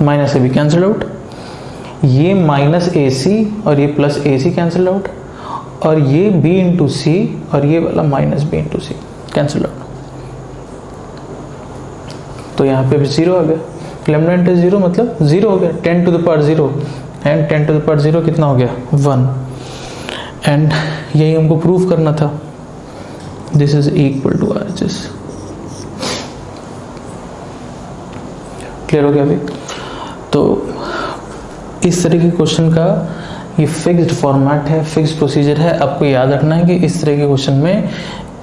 minus A B cancel out, ये माइनस ए सी और ये plus A C cancel out, और ये b इंटू सी और ये वाला minus b into C cancel out. तो यहाँ पे भी 0 आ गया, लैम्डा इंटू 0 मतलब 0 हो गया, 10 to the power 0 and 10 to the power 0 कितना हो गया 1, एंड यही हमको प्रूव करना था, this is equal to RHS। Clear हो गया अभी? तो इस तरह के क्वेश्चन का ये फिक्स्ड फॉर्मेट है, फिक्स्ड प्रोसीजर है, आपको याद रखना है कि इस तरह के क्वेश्चन में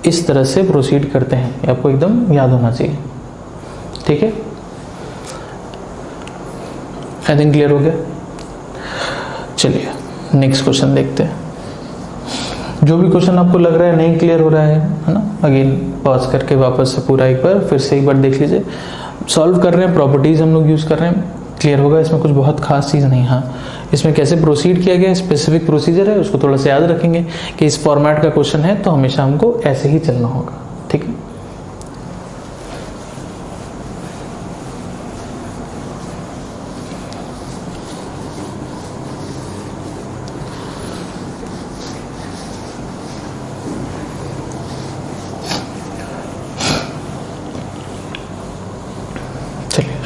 इस तरह से प्रोसीड करते हैं, ये आपको एकदम याद होना चाहिए, ठीक है। आई थिंक क्लियर हो गया। चलिए नेक्स्ट क्वेश्चन देखते हैं। जो भी क्वेश्चन आपको लग रहा है नहीं क्लियर हो रहा है ना, अगेन पॉज करके वापस से पूरा एक बार फिर से एक बार देख लीजिए। सॉल्व कर रहे हैं, प्रॉपर्टीज हम लोग यूज कर रहे हैं, क्लियर होगा। इसमें कुछ बहुत खास चीज़ नहीं, हाँ इसमें कैसे प्रोसीड किया गया स्पेसिफिक प्रोसीजर है, उसको थोड़ा सा याद रखेंगे कि इस फॉर्मेट का क्वेश्चन है तो हमेशा हमको ऐसे ही चलना होगा, ठीक है।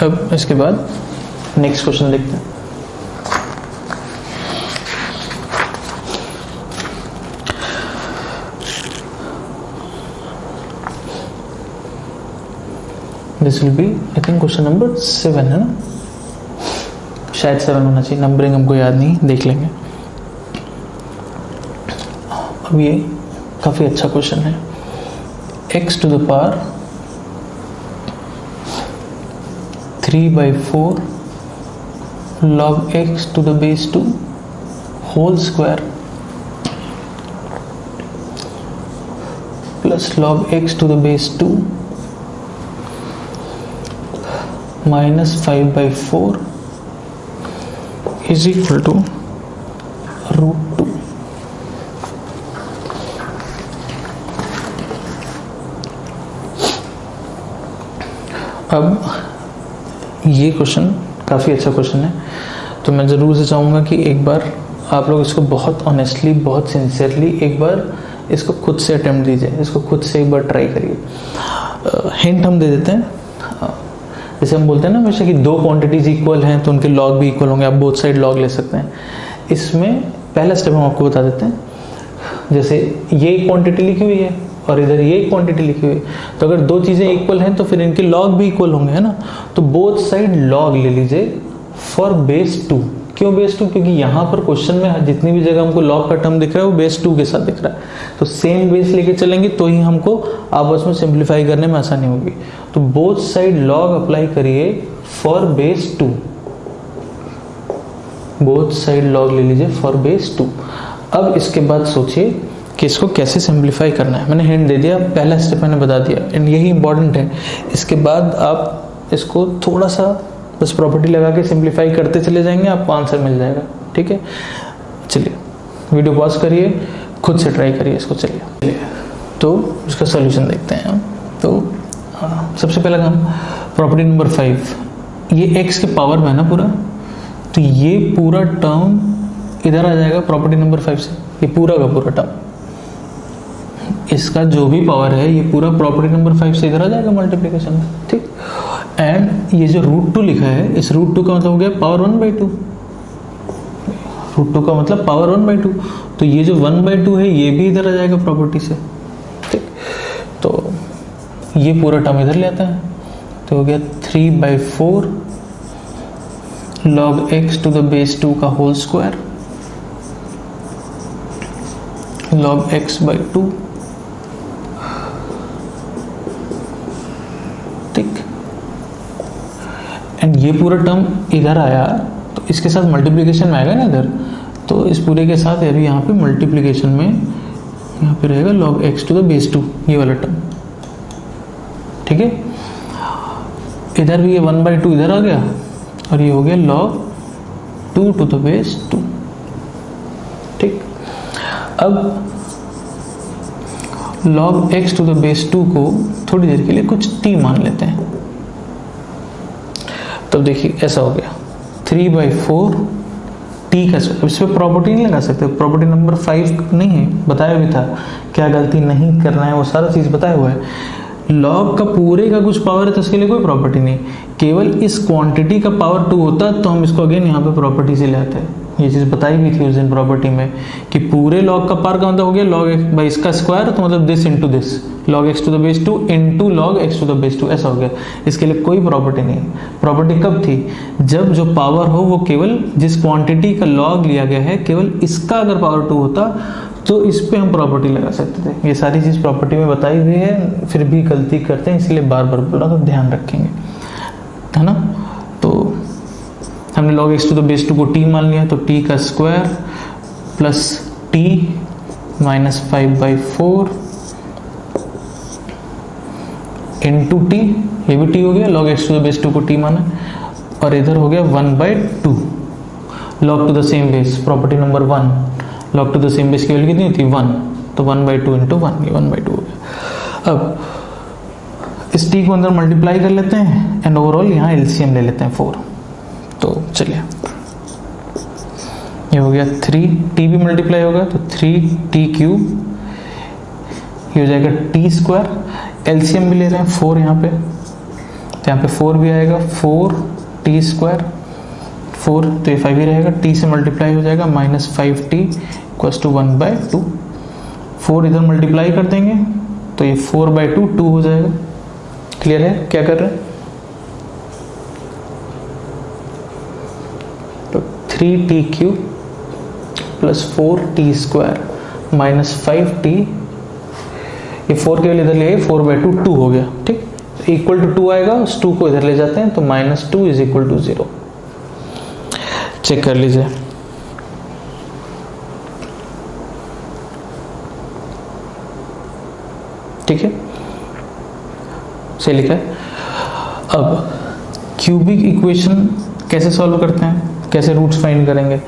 अब इसके बाद नेक्स्ट क्वेश्चन देखते हैं। This will be I think question number 7 है ना, शायद 7 होना चाहिए, नंबरिंग हमको याद नहीं, देख लेंगे। अब ये काफ़ी अच्छा क्वेश्चन है। x to the power 3/4 log x to the base 2 whole square plus log x to the base 2 minus 5/4 is equal to √2। अब ये क्वेश्चन काफ़ी अच्छा क्वेश्चन है, तो मैं ज़रूर से चाहूँगा कि एक बार आप लोग इसको बहुत ऑनेस्टली, बहुत सिंसियरली एक बार इसको खुद से अटेम्प्ट दीजिए, इसको खुद से एक बार ट्राई करिए। हिंट हम दे देते हैं, जैसे हम बोलते हैं ना हमेशा कि दो क्वांटिटीज इक्वल हैं तो उनके लॉग भी इक्वल होंगे, आप बोथ साइड लॉग ले सकते हैं। इसमें पहला स्टेप हम आपको बता देते हैं, जैसे ये क्वांटिटी लिखी हुई है और इधर ये क्वांटिटी लिखी हुई है, तो अगर दो चीज़ें इक्वल हैं तो फिर इनके लॉग भी इक्वल होंगे, है ना। तो बोथ साइड लॉग ले लीजिए फॉर बेस 2। क्यों बेस 2? क्योंकि यहाँ पर क्वेश्चन में जितनी भी जगह हमको लॉग का टर्म दिख रहा है वो बेस 2 के साथ दिख रहा है, तो सेम बेस लेके चलेंगे तो ही हमको आपस में सिंप्लीफाई करने में आसानी होगी। तो बोथ साइड लॉग अप्लाई करिए for base 2, both side log ले लीजिए फॉर बेस 2। अब इसके बाद सोचिए कि इसको कैसे सिंप्लीफाई करना है। मैंने हिंट दे दिया, पहला स्टेप मैंने बता दिया, एंड यही इंपॉर्टेंट है। इसके बाद आप इसको थोड़ा सा बस प्रॉपर्टी लगा के सिंप्लीफाई करते चले जाएंगे, आपको आंसर मिल जाएगा। ठीक है, चलिए वीडियो पॉज करिए, खुद से ट्राई करिए इसको। चलिए तो इसका सोल्यूशन देखते हैं हम। तो सबसे पहला काम, प्रॉपर्टी नंबर 5, ये x के पावर में है ना पूरा, तो ये पूरा टर्म इधर आ जाएगा प्रॉपर्टी नंबर 5 से, ये पूरा का पूरा टर्म, इसका जो भी पावर है ये पूरा प्रॉपर्टी नंबर 5 से इधर आ जाएगा मल्टीप्लिकेशन में। ठीक, एंड ये जो √2 लिखा है, इस √2 का मतलब हो गया पावर 1/2, √2 का मतलब पावर 1/2, तो ये जो 1/2 है ये भी इधर आ जाएगा प्रॉपर्टी से। ठीक, तो ये पूरा टर्म इधर ले आता है, तो हो गया 3/4 log x to the base 2 का होल स्क्वायर log x/2। ठीक, एंड ये पूरा टर्म इधर आया तो इसके साथ मल्टीप्लिकेशन में आएगा ना इधर, तो इस पूरे के साथ अभी यहाँ पे मल्टीप्लिकेशन में यहाँ पे रहेगा log x to the base 2, ये वाला टर्म। ठीक है, इधर भी ये 1/2 इधर आ गया और ये हो गया log 2 टू द बेस 2। ठीक, अब log x to the base 2 को थोड़ी देर के लिए कुछ t मान लेते हैं। तब देखिए ऐसा हो गया 3/4 t का, इस पर प्रॉपर्टी नहीं लगा सकते, प्रॉपर्टी नंबर 5 नहीं है, बताया भी था क्या गलती नहीं करना है, वो सारा चीज़ बताया हुआ है। लॉग का पूरे का कुछ पावर है तो इसके लिए कोई प्रॉपर्टी नहीं, केवल इस क्वांटिटी का पावर 2 होता तो हम इसको अगेन यहाँ पे प्रॉपर्टी से ले आते हैं। ये चीज़ बताई भी थी उस दिन प्रॉपर्टी में कि पूरे लॉग का पावर का मतलब हो गया log x बाई इसका स्क्वायर, तो मतलब this into this, log x to the base 2 into log x to the base 2, ऐसा हो गया। इसके लिए कोई प्रॉपर्टी नहीं। प्रॉपर्टी कब थी? जब जो पावर हो वो केवल जिस क्वांटिटी का लॉग लिया गया है केवल इसका अगर पावर 2 होता तो इस पे हम प्रॉपर्टी लगा सकते थे। ये सारी चीज़ प्रॉपर्टी में बताई हुई है, फिर भी गलती करते हैं, इसलिए बार बार बोला, तो ध्यान रखेंगे, है ना। तो हमने log x to the base 2 को t मान लिया, तो t का square plus t minus 5/4 into T, ये भी t हो गया, log x to the base 2 को t माना, और इधर हो गया 1/2 log to the same base, property number 1, log to the same base की वैल्यू कितनी होती है 1, तो 1/2 इंटू 1, ये 1/2 हो गया। अब इस t को अंदर मल्टीप्लाई कर लेते हैं एंड ओवरऑल यहाँ एलसीएम ले लेते हैं 4। तो चलिए ये हो गया 3t भी मल्टीप्लाई होगा तो 3t क्यूब, ये हो जाएगा t स्क्वायर, एलसीएम भी ले रहे हैं 4 यहाँ पे, तो यहाँ पे 4 भी आएगा, 4t², 4 तो ये 5 ही रहेगा, t से मल्टीप्लाई हो जाएगा, -5t = 1/2। 4 इधर मल्टीप्लाई कर देंगे तो ये 4/2 2 हो जाएगा। क्लियर है क्या कर रहे हैं? तो 3t³ + 4t² -5t, ये 4 केवल इधर ले 4/2 2 हो गया। ठीक, इक्वल टू 2 आएगा, उस 2 को इधर ले जाते हैं तो -2 = 0। चेक कर लीजिए। ठीक है, सही लिखा है। अब क्यूबिक इक्वेशन कैसे सॉल्व करते हैं, कैसे रूट्स फाइंड करेंगे?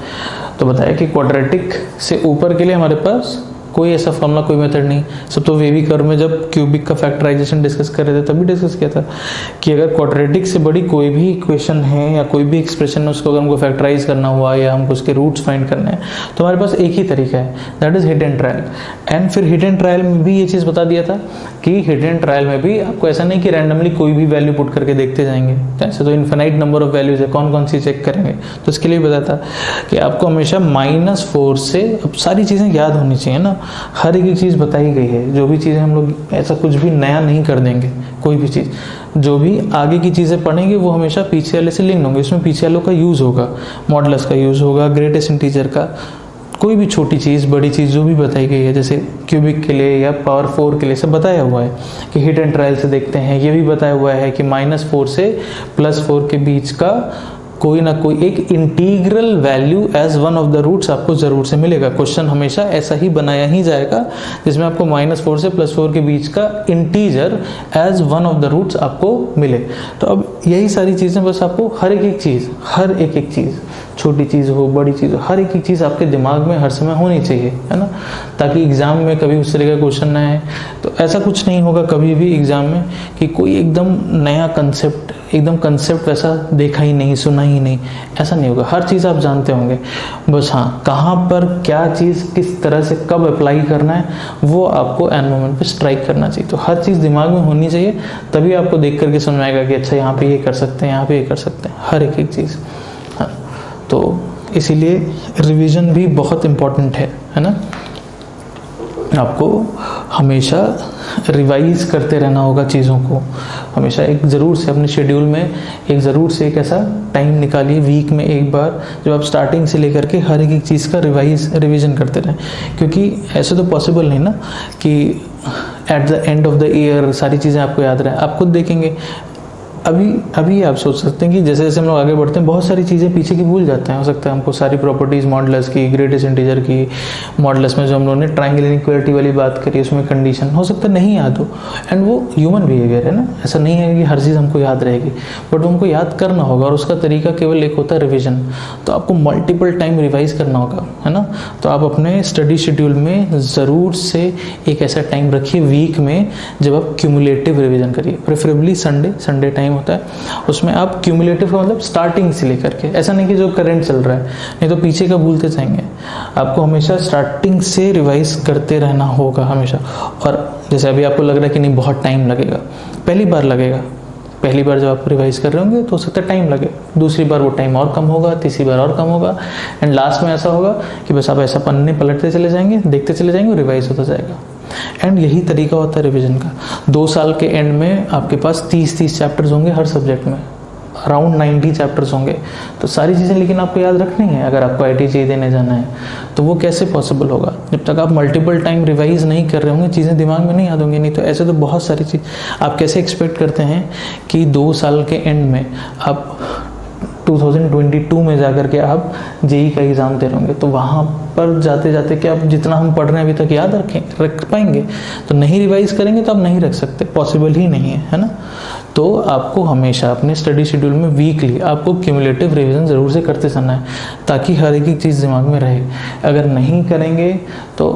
तो बताया कि क्वाड्रेटिक से ऊपर के लिए हमारे पास कोई ऐसा फॉर्मूला, कोई मेथड नहीं। सब तो वेवी कर्व में जब क्यूबिक का फैक्टराइजेशन डिस्कस कर रहे थे तभी डिस्कस किया था कि अगर क्वाड्रेटिक से बड़ी कोई भी इक्वेशन है या कोई भी एक्सप्रेशन है, उसको अगर हमको फैक्टराइज करना हुआ या हमको उसके रूट्स फाइंड करने हैं तो हमारे पास एक ही तरीका है, that is hit and trial. And फिर हिट एंड ट्रायल में भी ये चीज़ बता दिया था कि हिट एंड ट्रायल में भी आपको ऐसा नहीं कि रैंडमली कोई भी वैल्यू पुट करके देखते जाएंगे, ऐसे तो इन्फिनाइट नंबर ऑफ वैल्यूज है, कौन कौन सी चेक करेंगे। तो इसके लिए बताया था कि आपको हमेशा -4 से, अब सारी चीज़ें याद होनी चाहिए ना, हर एक चीज़ बताई गई है। जो भी चीज़ें हम लोग ऐसा कुछ भी नया नहीं कर देंगे, कोई भी चीज़, जो भी आगे की चीज़ें पढ़ेंगे वो हमेशा पीछे वाले से लिंक होंगे। इसमें पीछे वालों का यूज़ होगा, मॉडुलस का यूज़ होगा, ग्रेटेस्ट इंटीजर का, कोई भी छोटी चीज़ बड़ी चीज़ जो भी बताई गई है, जैसे क्यूबिक के लिए या पावर 4 के लिए सब बताया हुआ है कि हिट एंड ट्रायल से देखते हैं। ये भी बताया हुआ है कि -4 से +4 के बीच का कोई ना कोई एक integral value as one of the roots आपको जरूर से मिलेगा। क्वेश्चन हमेशा ऐसा ही बनाया ही जाएगा जिसमें आपको -4 से +4 के बीच का integer as one of the roots आपको मिले। तो अब यही सारी चीज़ें बस आपको हर एक चीज़, छोटी चीज़ हो बड़ी चीज़ हो, हर एक चीज़ आपके दिमाग में हर समय होनी चाहिए, है ना, ताकि एग्ज़ाम में कभी उस तरह का क्वेश्चन ना आए। तो ऐसा कुछ नहीं होगा कभी भी एग्ज़ाम में कि कोई एकदम नया कंसेप्ट वैसा देखा ही नहीं, सुना ही नहीं, ऐसा नहीं होगा। हर चीज़ आप जानते होंगे, बस हाँ कहाँ पर क्या चीज़ किस तरह से कब अप्लाई करना है वो आपको एन मोमेंट पे स्ट्राइक करना चाहिए। तो हर चीज़ दिमाग में होनी चाहिए, तभी आपको देख करके समझ में आएगा कि अच्छा यहाँ पे ये कर सकते हैं, यहाँ पे ये कर सकते हैं, हर एक चीज़। हाँ, तो इसीलिए रिवीजन भी बहुत इम्पोर्टेंट है ना। आपको हमेशा रिवाइज करते रहना होगा चीज़ों को, हमेशा एक ज़रूर से अपने शेड्यूल में एक ऐसा टाइम निकालिए वीक में एक बार, जब आप स्टार्टिंग से लेकर के हर एक चीज़ का रिवीजन करते रहें। क्योंकि ऐसे तो पॉसिबल नहीं ना कि at the end of the year सारी चीज़ें आपको याद रहे। आप खुद देखेंगे अभी आप सोच सकते हैं कि जैसे जैसे हम लोग आगे बढ़ते हैं बहुत सारी चीज़ें पीछे की भूल जाते हैं। हो सकता है हमको सारी प्रॉपर्टीज़ मॉडुलस की, ग्रेटेस्ट इंटीजर की, मॉडुलस में जो हम लोगों ने ट्रायंगल इनइक्वालिटी वाली बात करी उसमें कंडीशन हो सकता है नहीं याद हो, एंड वो ह्यूमन बिहेवियर है ना, ऐसा नहीं है कि हर चीज़ हमको याद रहेगी, बट हमको याद करना होगा और उसका तरीका केवल एक होता है रिविजन। तो आपको मल्टीपल टाइम रिवाइज करना होगा, है ना। तो आप अपने स्टडी शेड्यूल में ज़रूर से एक ऐसा टाइम रखिए वीक में जब आप क्यूमुलेटिव रिविजन करिए, प्रेफरेबली संडे टाइम होता है, उसमें आप क्यूमुलेटिव का मतलब स्टार्टिंग से लेकर के, ऐसा नहीं कि जो करंट चल रहा है, नहीं तो पीछे का भूलते जाएंगे। आपको हमेशा स्टार्टिंग से रिवाइज करते रहना होगा हमेशा। और जैसे अभी आपको लग रहा है कि नहीं बहुत टाइम लगेगा, पहली बार जब आप रिवाइज कर रहे होंगे तो हो सकता है टाइम लगे, दूसरी बार वो टाइम और कम होगा, तीसरी बार और कम होगा, एंड लास्ट में ऐसा होगा कि बस आप ऐसा पन्ने पलटते चले जाएंगे, देखते चले जाएंगे और रिवाइज होता जाएगा। एंड यही तरीका होता है रिवीजन का। 2 साल के एंड में आपके पास 30 चैप्टर्स होंगे हर सब्जेक्ट में, अराउंड 90 चैप्टर्स होंगे। तो सारी चीज़ें लेकिन आपको याद रखनी है अगर आपको IIT देने जाना है, तो वो कैसे पॉसिबल होगा जब तक आप मल्टीपल टाइम रिवाइज नहीं कर रहे होंगे, चीज़ें दिमाग में नहीं याद होंगी। नहीं तो ऐसे तो बहुत सारी चीज़ आप कैसे एक्सपेक्ट करते हैं कि 2 साल के एंड में आप 2022 में जाकर के आप JEE का एग्ज़ाम दे रहे होंगे, तो वहाँ पर जाते जाते क्या आप जितना हम पढ़ रहे हैं अभी तक याद रख पाएंगे? तो नहीं रिवाइज करेंगे तो आप नहीं रख सकते, पॉसिबल ही नहीं है ना। तो आपको हमेशा अपने स्टडी शेड्यूल में वीकली आपको क्यूमुलेटिव रिवीजन ज़रूर से करते जाना है, ताकि हर एक चीज़ दिमाग में रहे। अगर नहीं करेंगे तो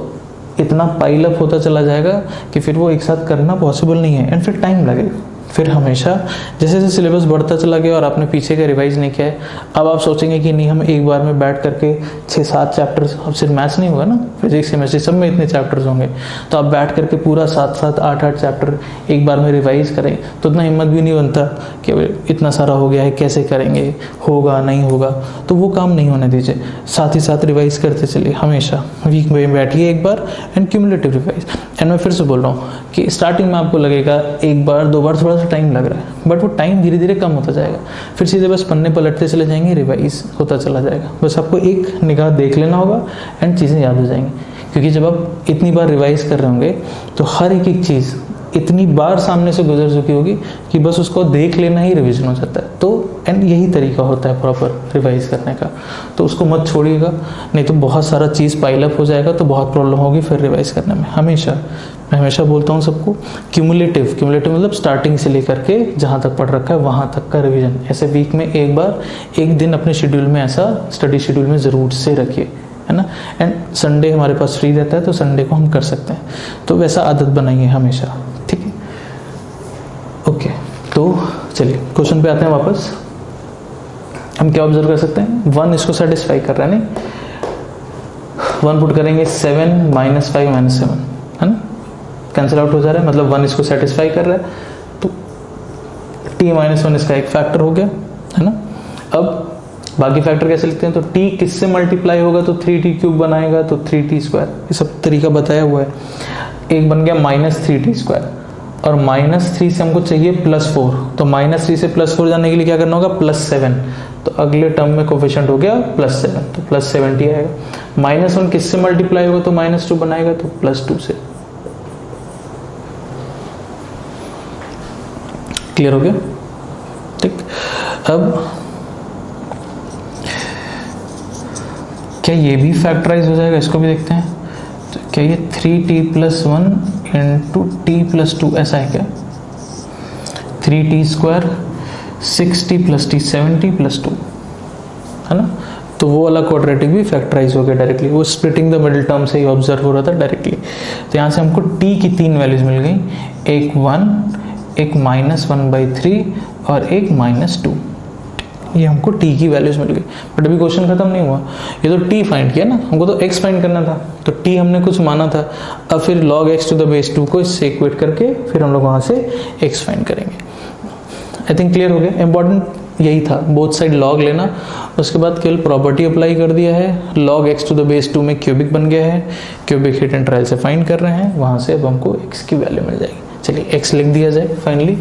इतना पाइल अप होता चला जाएगा कि फिर वो एक साथ करना पॉसिबल नहीं है, एंड फिर टाइम लगेगा। फिर हमेशा जैसे जैसे सिलेबस बढ़ता चला गया और आपने पीछे का रिवाइज नहीं किया है, अब आप सोचेंगे कि नहीं हम एक बार में बैठ करके 6-7 चैप्टर्स, अब सिर्फ मैथ्स नहीं होगा ना, फिजिक्स केमिस्ट्री सब में इतने चैप्टर्स होंगे, तो आप बैठ करके पूरा 7-7 8-8 चैप्टर एक बार में रिवाइज करें, तो उतना हिम्मत भी नहीं बनता कि इतना सारा हो गया है कैसे करेंगे, होगा नहीं होगा, तो वो काम नहीं होने दीजिए। साथ ही साथ रिवाइज करते चलिए, हमेशा वीक में बैठिए एक बार एंड क्यूमुलेटिव रिवाइज। एंड मैं फिर से बोल रहा हूँ कि स्टार्टिंग में आपको लगेगा एक बार 2 बार थोड़ा सा टाइम लग रहा है, बट वो टाइम धीरे धीरे कम होता जाएगा, फिर सीधे बस पन्ने पलटते चले जाएंगे, रिवाइज होता चला जाएगा। बस आपको एक निगाह देख लेना होगा एंड चीज़ें याद हो जाएंगी, क्योंकि जब आप इतनी बार रिवाइज कर रहे होंगे तो हर एक चीज़ इतनी बार सामने से गुजर चुकी होगी कि बस उसको देख लेना ही रिवीजन हो जाता है। तो एंड यही तरीका होता है प्रॉपर रिवाइज करने का, तो उसको मत छोड़िएगा, नहीं तो बहुत सारा चीज़ पाइल अप हो जाएगा तो बहुत प्रॉब्लम होगी फिर रिवाइज करने में। मैं हमेशा बोलता हूँ सबको, क्यूमुलेटिव मतलब स्टार्टिंग से लेकर के जहाँ तक पढ़ रखा है वहाँ तक का रिवीजन, ऐसे वीक में एक बार एक दिन अपने शेड्यूल में, ऐसा स्टडी शेड्यूल में ज़रूर से रखिए, है ना। एंड संडे हमारे पास फ्री रहता है तो संडे को हम कर सकते हैं, तो वैसा आदत बनाइए हमेशा, ठीक है। ओके, तो चलिए क्वेश्चन पे आते हैं वापस। हम क्या ऑब्जर्व कर सकते हैं, 1 इसको सेटिस्फाई कर रहा है, नहीं 1 पुट करेंगे 7 -5 -7, है ना, कैंसिल आउट हो जा रहा है, मतलब 1 इसको सेटिस्फाई कर रहा है, तो t-1 इसका एक फैक्टर हो गया, है ना। अब बाकी फैक्टर कैसे लिखते हैं, तो t किससे मल्टीप्लाई होगा तो 3t³ बनाएगा, तो 3t², ये सब तरीका बताया हुआ है। एक बन गया -3t², और -3 से हमको चाहिए +4, तो -3 से +4 जाने के लिए क्या करना होगा, +7, तो अगले टर्म में कोफिशिएंट हो गया +7, तो +70 आएगा। -1 किससे मल्टीप्लाई होगा तो -2 बनाएगा, तो +2 से। क्लियर हो गया, ठीक। अब क्या ये भी फैक्टराइज हो जाएगा, इसको भी देखते हैं। तो क्या ये 3t+1 इंटू t+2 ऐसा है क्या, 3t² 6t + t 7t+2, है ना। तो वो वाला क्वाड्रेटिक भी फैक्टराइज हो गया डायरेक्टली, वो स्प्लिटिंग द मिडिल टर्म से ही ऑब्जर्व हो रहा था डायरेक्टली। तो यहाँ से हमको t की 3 वैल्यूज मिल गई, एक 1, एक -1/3 और एक -2, ये हमको t की वैल्यूज मिल गई। बट अभी क्वेश्चन खत्म नहीं हुआ, ये तो t फाइंड किया ना, हमको तो x फाइंड करना था, तो t हमने कुछ माना था, अब फिर log x⁻2 को इससे इक्वेट करके फिर हम लोग वहाँ से x फाइंड करेंगे। आई थिंक क्लियर हो गया, इंपॉर्टेंट यही था, बोथ साइड log लेना, उसके बाद केवल प्रॉपर्टी अप्लाई कर दिया है, log x⁻2 में क्यूबिक बन गया है, क्यूबिक हीट एंड ट्रायल से फाइंड कर रहे हैं, वहाँ से अब हमको x की वैल्यू मिल जाएगी। चलिए x लिख दिया जाए फाइनली।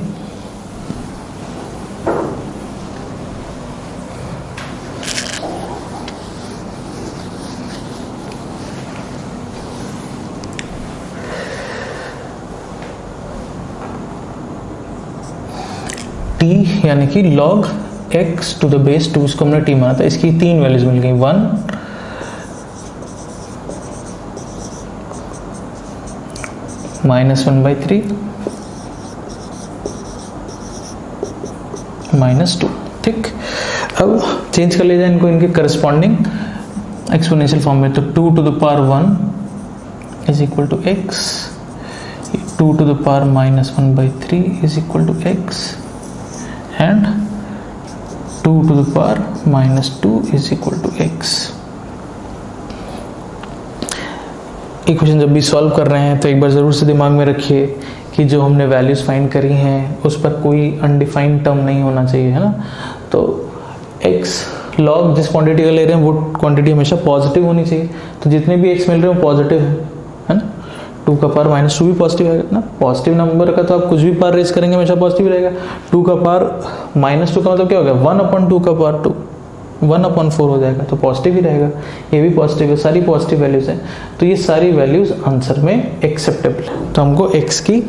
t यानी कि log x⁻2, इसको हमने t माना था, इसकी 3 वैल्यूज मिल गई, 1 -1/3 -2, ठीक। अब चेंज कर ले जाए इनको इनके करस्पॉन्डिंग एक्सपोनेंशियल फॉर्म में, तो 2⁻1 is equal to x, 2⁻−1/3 is equal to x, and 2⁻−2 is equal to x। Equation जब भी सॉल्व कर रहे हैं तो एक बार ज़रूर से दिमाग में रखिए कि जो हमने वैल्यूज़ फाइंड करी हैं उस पर कोई अनडिफाइंड टर्म नहीं होना चाहिए, है ना। तो x log जिस क्वांटिटी का ले रहे हैं वो क्वांटिटी हमेशा पॉजिटिव होनी चाहिए, तो जितने भी x मिल रहे हैं वो पॉजिटिव है ना। 2 का पावर -2 भी पॉजिटिव आएगा ना, पॉजिटिव नंबर का तो आप कुछ भी पावर रेज करेंगे हमेशा पॉजिटिव रहेगा। 2 का पावर -2 का मतलब क्या हो गया, 1/2 का पावर 2, 1/4 हो जाएगा, तो पॉजिटिव ही रहेगा, ये भी पॉजिटिव है, सारी पॉजिटिव वैल्यूज हैं, तो ये सारी वैल्यूज आंसर में एक्सेप्टेबल है। तो हमको x की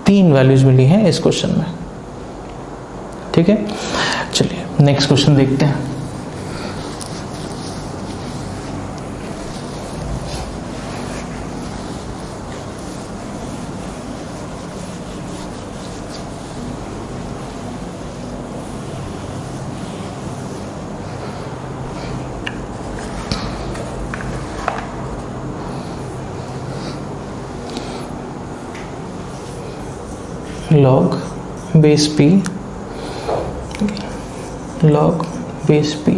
3 वैल्यूज मिली हैं इस क्वेश्चन में, ठीक है। चलिए नेक्स्ट क्वेश्चन देखते हैं। log base p, log base p,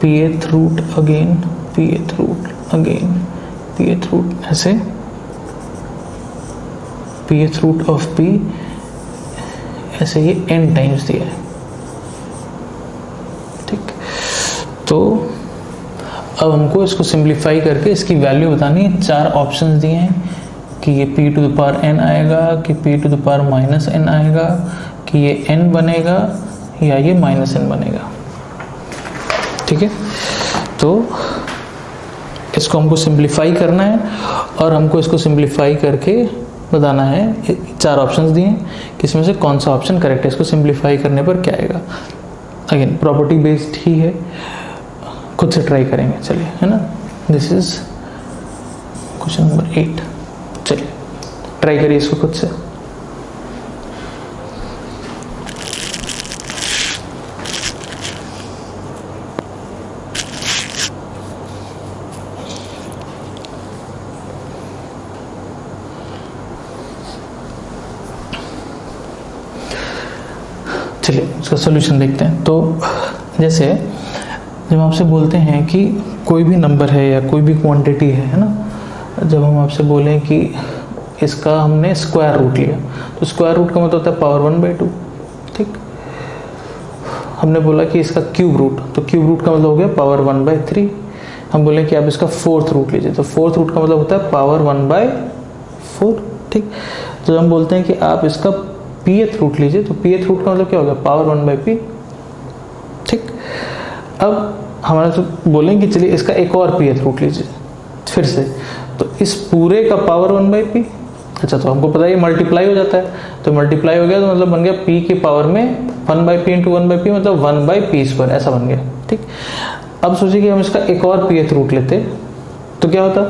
pth root again, pth root again, pth root, ऐसे pth रूट ऑफ p, ऐसे ये n टाइम्स दिया है। ठीक, तो अब हमको इसको सिंप्लीफाई करके इसकी वैल्यू बतानी है। 4 ऑप्शंस दिए हैं कि ये p to the power n आएगा, कि p to the power minus n आएगा, कि ये n बनेगा या ये माइनस n बनेगा। ठीक है, तो इसको हमको सिंप्लीफाई करना है और हमको इसको सिंप्लीफाई करके बताना है। 4 ऑप्शंस दिए हैं कि इसमें से कौन सा ऑप्शन करेक्ट है। इसको सिंप्लीफाई करने पर क्या आएगा। अगेन प्रॉपर्टी बेस्ड ही है, खुद से ट्राई करेंगे, चलिए, है ना। This is question number 8। चलिए ट्राई करिए इसको खुद से। चलिए इसका सोल्यूशन देखते हैं। तो जैसे जब आपसे बोलते हैं कि कोई भी नंबर है या कोई भी क्वांटिटी है ना, जब हम आपसे बोलें कि इसका हमने स्क्वायर रूट लिया, तो स्क्वायर रूट का मतलब होता है पावर 1/2। ठीक, हमने बोला कि इसका क्यूब रूट, तो क्यूब रूट का मतलब हो गया पावर 1/3। हम बोले कि आप इसका फोर्थ रूट लीजिए, तो फोर्थ रूट का मतलब होता है पावर 1/4। ठीक, तो जब हम बोलते हैं कि आप इसका pth रूट लीजिए, तो pth रूट का मतलब क्या होगा, पावर 1/p। ठीक, अब हमारे तो बोलेंगे कि चलिए इसका एक और pth रूट लीजिए फिर से, तो इस पूरे का पावर 1/p। अच्छा, तो हमको पता है ये मल्टीप्लाई हो जाता है, तो मल्टीप्लाई हो गया तो मतलब बन गया p के पावर में 1/p इंटू 1/p, मतलब 1/p², ऐसा बन गया। ठीक, अब सोचिए कि हम इसका एक और pth रूट लेते तो क्या होता,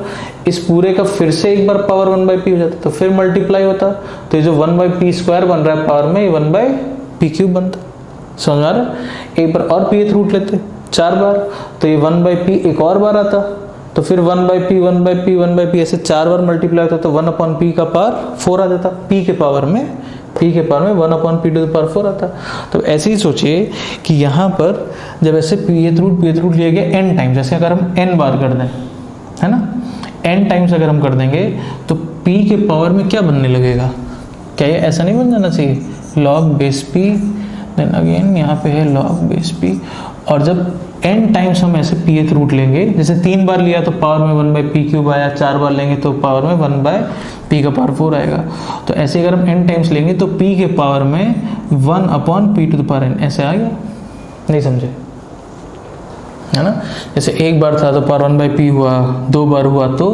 इस पूरे का फिर से एक बार पावर 1/p हो जाता, तो फिर मल्टीप्लाई होता, तो ये जो 1/p² बन रहा है पावर में, ये 1/p³ बनता। समझ आ रहा है। एक बार और pth रूट लेते 4 बार, तो ये 1/p एक और बार आता, तो फिर 1/p 1/p 1/p ऐसे 4 बार मल्टीप्लाई होता, तो 1/p का पावर 4 आ जाता। p के पावर में 1/p टू द पावर 4 आता। तो ऐसे ही सोचिए कि यहाँ पर जब ऐसे pth रूट लिया गया n टाइम, जैसे अगर हम n बार कर दें, है ना, n टाइम्स अगर हम कर देंगे तो p के पावर में क्या बनने लगेगा, क्या ये ऐसा नहीं बन जाना चाहिए, log base p, then again यहाँ पे है log बेस p। और जब n टाइम्स हम ऐसे pth रूट लेंगे, जैसे 3 बार लिया तो पावर में 1/p³ आया, 4 बार लेंगे तो पावर में 1/p का पावर 4 आएगा। तो ऐसे अगर हम n टाइम्स लेंगे तो p के पावर में 1/p to the power n, ऐसे आ गया। नहीं समझे, है ना। जैसे एक बार था तो पावर 1/p हुआ, 2 बार हुआ तो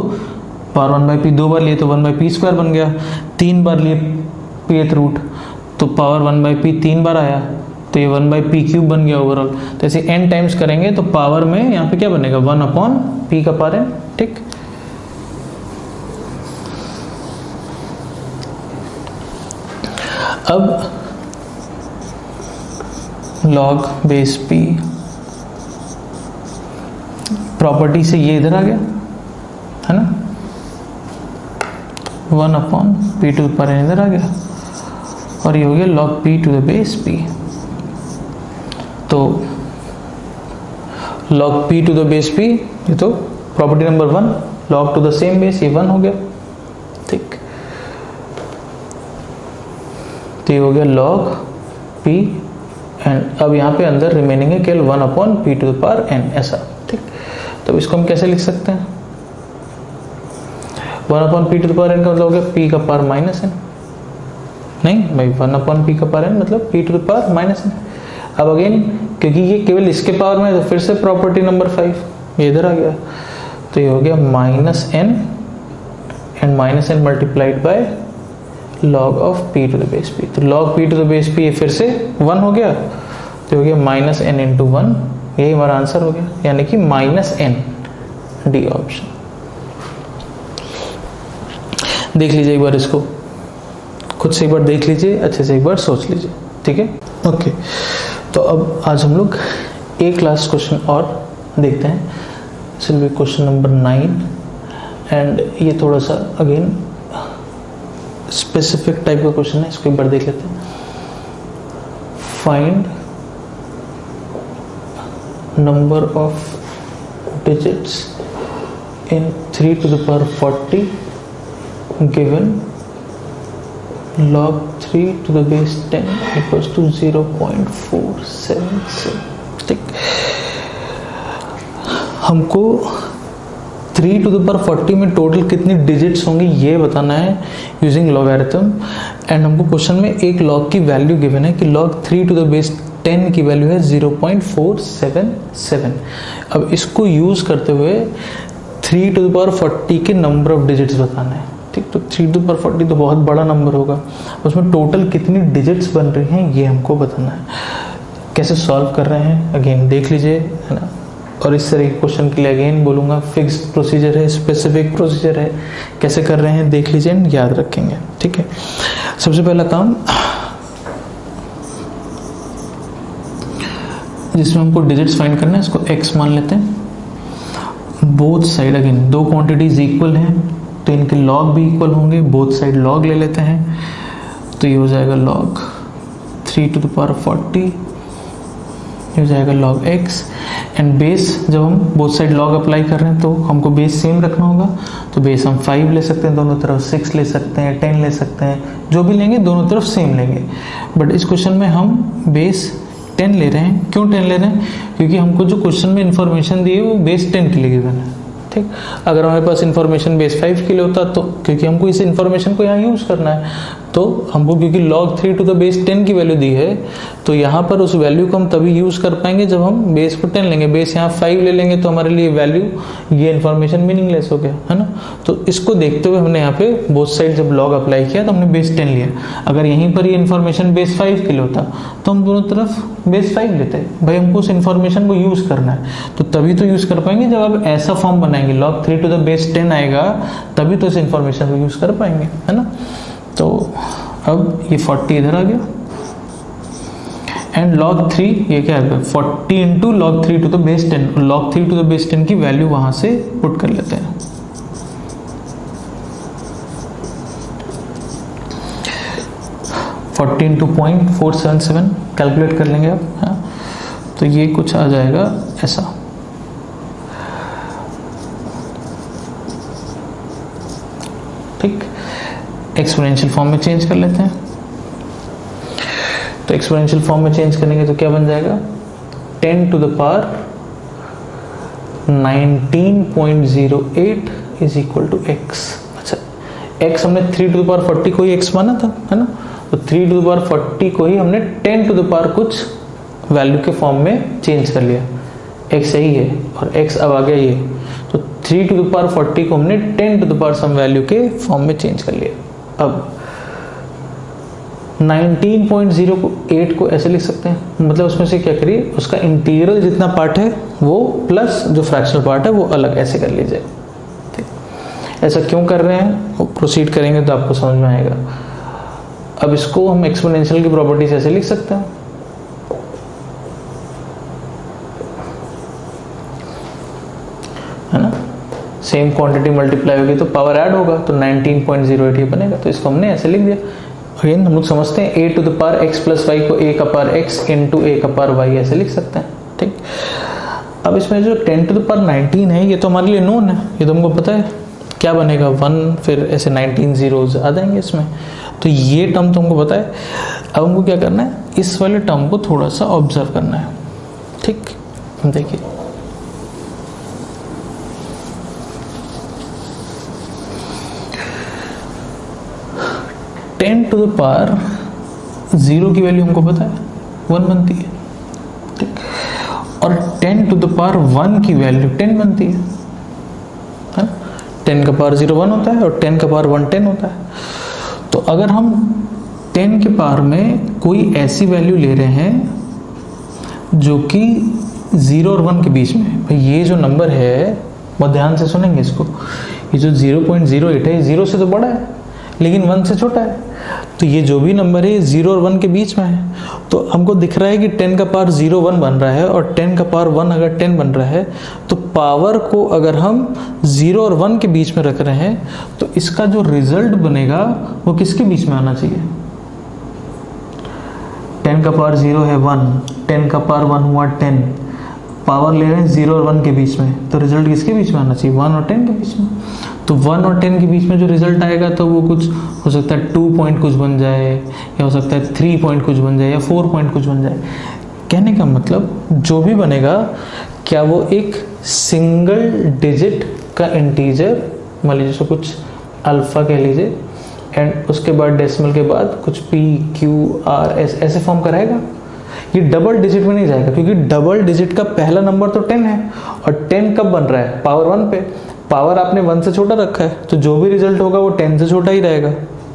पावर 1/p, 2 बार लिए तो 1/p² बन गया, 3 बार लिए pth रूट तो पावर 1/p 3 बार आया, तो ये 1/p³ बन गया ओवरऑल। तो ऐसे n टाइम्स करेंगे तो पावर में यहाँ पे क्या बनेगा, 1/p का पावर n। ठीक, अब log बेस p, प्रॉपर्टी से ये इधर आ गया, है ना, 1/p to the power n इधर आ गया, और ये हो गया log p to the base p। तो log p to the base p, ये तो property number 1, log to the same base, ये 1 हो गया। ठीक, तो ये हो गया log p, एंड अब यहाँ पे अंदर रिमेनिंग है केवल 1/p to the power n, ऐसा। ठीक, तो इसको हम कैसे लिख सकते हैं, 1/p to the power n का मतलब हो गया p का पावर -n। नहीं भाई, 1/p का पावर n मतलब p to the power -n। अब अगेन क्योंकि ये केवल इसके पावर में है तो फिर से प्रॉपर्टी नंबर 5 ये इधर आ गया, तो ये हो गया -n and -n multiplied by log of p to the base p। तो log p to the base p ये फिर से 1 हो गया, तो हो गया -n इंटू 1, यही हमारा आंसर हो गया, यानी कि -n, डी ऑप्शन। देख लीजिए एक बार इसको, खुद से एक बार देख लीजिए, अच्छे से एक बार सोच लीजिए। ठीक है, ओके। तो अब आज हम लोग एक लास्ट क्वेश्चन और देखते हैं, सिर्फ क्वेश्चन नंबर 9, एंड ये थोड़ा सा अगेन स्पेसिफिक टाइप का क्वेश्चन है, इसको एक बार देख लेते हैं। Find number of digits in 3 to the power 40 given log 3 to the base 10 equals to 0.477। ठीक, हमको 3 to the power 40 में टोटल कितनी डिजिट्स होंगी ये बताना है यूजिंग लॉगरिथम। एंड हमको क्वेश्चन में एक लॉग की वैल्यू गिवन है कि log 3 to the base 10 की वैल्यू है 0.477। अब इसको यूज करते हुए 3 to the power 40 के नंबर ऑफ डिजिट्स बताना है। ठीक, तो 3 to the power 40 तो बहुत बड़ा नंबर होगा, उसमें टोटल कितनी डिजिट्स बन रही हैं ये हमको बताना है। कैसे सॉल्व कर रहे हैं अगेन देख लीजिए, है ना। और इस तरह के क्वेश्चन के लिए अगेन बोलूँगा फिक्स्ड प्रोसीजर है, स्पेसिफिक प्रोसीजर है, कैसे कर रहे हैं देख लीजिए, याद रखेंगे। ठीक है, सबसे पहला काम जिसमें हमको डिजिट्स फाइंड करना है, इसको x मान लेते हैं। बोथ साइड अगेन दो क्वांटिटीज इक्वल हैं तो इनके लॉग भी इक्वल होंगे, बोथ साइड लॉग ले लेते हैं। तो ये हो जाएगा log 3 to the power 40, ये हो जाएगा log x। एंड बेस जब हम बोथ साइड लॉग अप्लाई कर रहे हैं तो हमको बेस सेम रखना होगा, तो बेस हम 5 ले सकते हैं दोनों तरफ, 6 ले सकते हैं, 10 ले सकते हैं, जो भी लेंगे दोनों तरफ सेम लेंगे। बट इस क्वेश्चन में हम बेस 10 ले रहे हैं। क्यों 10 ले रहे हैं? क्योंकि हमको जो क्वेश्चन में इन्फॉर्मेशन दी है वो बेस 10 के लिए गिवन है। ठीक, अगर हमारे पास इन्फॉर्मेशन बेस 5 के लिए होता तो क्योंकि हमको इस इन्फॉर्मेशन को यहाँ यूज़ करना है, तो हमको क्योंकि log 3 to the base 10 की वैल्यू दी है तो यहाँ पर उस वैल्यू को हम तभी यूज़ कर पाएंगे जब हम बेस को 10 लेंगे। बेस यहाँ 5 ले लेंगे तो हमारे लिए वैल्यू ये इन्फॉर्मेशन मीनिंगलेस हो गया, है ना। तो इसको देखते हुए हमने यहाँ पे बोथ साइड जब log अप्लाई किया तो हमने बेस 10 लिया। अगर यहीं पर ये इन्फॉर्मेशन बेस 5 के लिए होता तो हम दोनों तरफ बेस 5 लेते। भाई हमको उस इन्फॉर्मेशन को यूज़ करना है तो तभी तो यूज़ कर पाएंगे जब आप ऐसा फॉर्म बनाएंगे, log 3 to the base 10 आएगा तभी तो इस इन्फॉर्मेशन को यूज़ कर पाएंगे, है ना। तो अब ये 40 इधर आ गया एंड log 3 ये क्या है 40 into log 3 to the base 10, log 3 to the base 10 की वैल्यू वहां से पुट कर लेते हैं। इंटू 0.477 कैलकुलेट कर लेंगे आप, हाँ। तो ये कुछ आ जाएगा ऐसा। ठीक, एक्सपोनेंशियल फॉर्म में चेंज कर लेते हैं। तो एक्सपोनेंशियल फॉर्म में चेंज करेंगे तो क्या बन जाएगा 10 to the power 19.08 is equal to x। अच्छा, x हमने 3 to the power 40 को ही x माना था, है ना। तो 3 to the power 40 को ही हमने 10 to the power कुछ वैल्यू के फॉर्म में चेंज कर लिया। x यही है और x अब आ गया ये, तो 3 to the power 40 को हमने 10 to the power some value के फॉर्म में चेंज कर लिया। अब 19.08 को ऐसे लिख सकते हैं, मतलब उसमें से क्या करिए उसका इंटीग्रल जितना पार्ट है वो प्लस जो फ्रैक्शनल पार्ट है वो अलग, ऐसे कर लीजिए। ठीक, ऐसा क्यों कर रहे हैं वो प्रोसीड करेंगे तो आपको समझ में आएगा। अब इसको हम एक्सपोनेंशियल की प्रॉपर्टी से ऐसे लिख सकते हैं, है ना। सेम क्वांटिटी मल्टीप्लाई होगी तो पावर ऐड होगा तो 19.08 ये बनेगा। तो इसको हमने ऐसे लिख दिया। अगेन हम लोग समझते हैं a to the power x plus y को a का पावर x into a का पावर y ऐसे लिख सकते हैं। ठीक, अब इसमें जो 10 to the power 19 है ये तो हमारे लिए नोन है, ये तो हमको पता है क्या बनेगा 1, फिर ऐसे 19 zeros आ जाएंगे इसमें, तो ये टर्म तो हमको पता है। अब हमको क्या करना है इस वाले टर्म को थोड़ा सा ऑब्जर्व करना है। ठीक, देखिए टेन टू द पावर 0 की वैल्यू हमको पता है 1 बनती है। ठीक, और 10 to the power 1 की वैल्यू 10 बनती है ना। 10 का पावर 0 1 होता है और 10 का पावर 1 10 होता है। तो अगर हम 10 के पावर में कोई ऐसी वैल्यू ले रहे हैं जो कि 0 और 1 के बीच में, भाई ये जो नंबर है बहुत ध्यान से सुनेंगे इसको, ये जो 0.08 है 0 से तो बड़ा है, लेकिन 1 से छोटा है। तो ये जो भी नंबर है 0 और 1 के बीच में है। तो हमको दिख रहा है कि 10 का पावर 0 1 बन रहा है, और 10 का पावर 1 अगर 10 बन रहा है तो पावर को अगर हम 0 और 1 के बीच में रख रहे हैं तो इसका जो रिजल्ट बनेगा वो किसके बीच में आना चाहिए? 10 का पावर 0 है 1, 10 का पावर 1 हुआ 10, पावर ले रहे हैं 0 और 1 के बीच में, तो रिजल्ट किसके बीच में आना चाहिए? 1 और 10 के बीच में। तो 1 और 10 के बीच में जो रिजल्ट आएगा तो वो कुछ हो सकता है 2 पॉइंट कुछ बन जाए, या हो सकता है 3 पॉइंट कुछ बन जाए, या 4 पॉइंट कुछ बन जाए। कहने का मतलब जो भी बनेगा क्या वो एक सिंगल डिजिट का इंटीजर, मान लीजिए उसको कुछ अल्फा कह लीजिए, एंड उसके बाद डेसिमल के बाद कुछ p q r s ऐसे फॉर्म कराएगा? ये डबल डिजिट में नहीं जाएगा, क्योंकि डबल डिजिट का पहला नंबर तो 10 है, और 10 कब बन रहा है? पावर 1 पे। पावर आपने 1 से छोटा रखा है, तो जो भी रिजल्ट होगा वो 10 से छोटा ही रहेगा,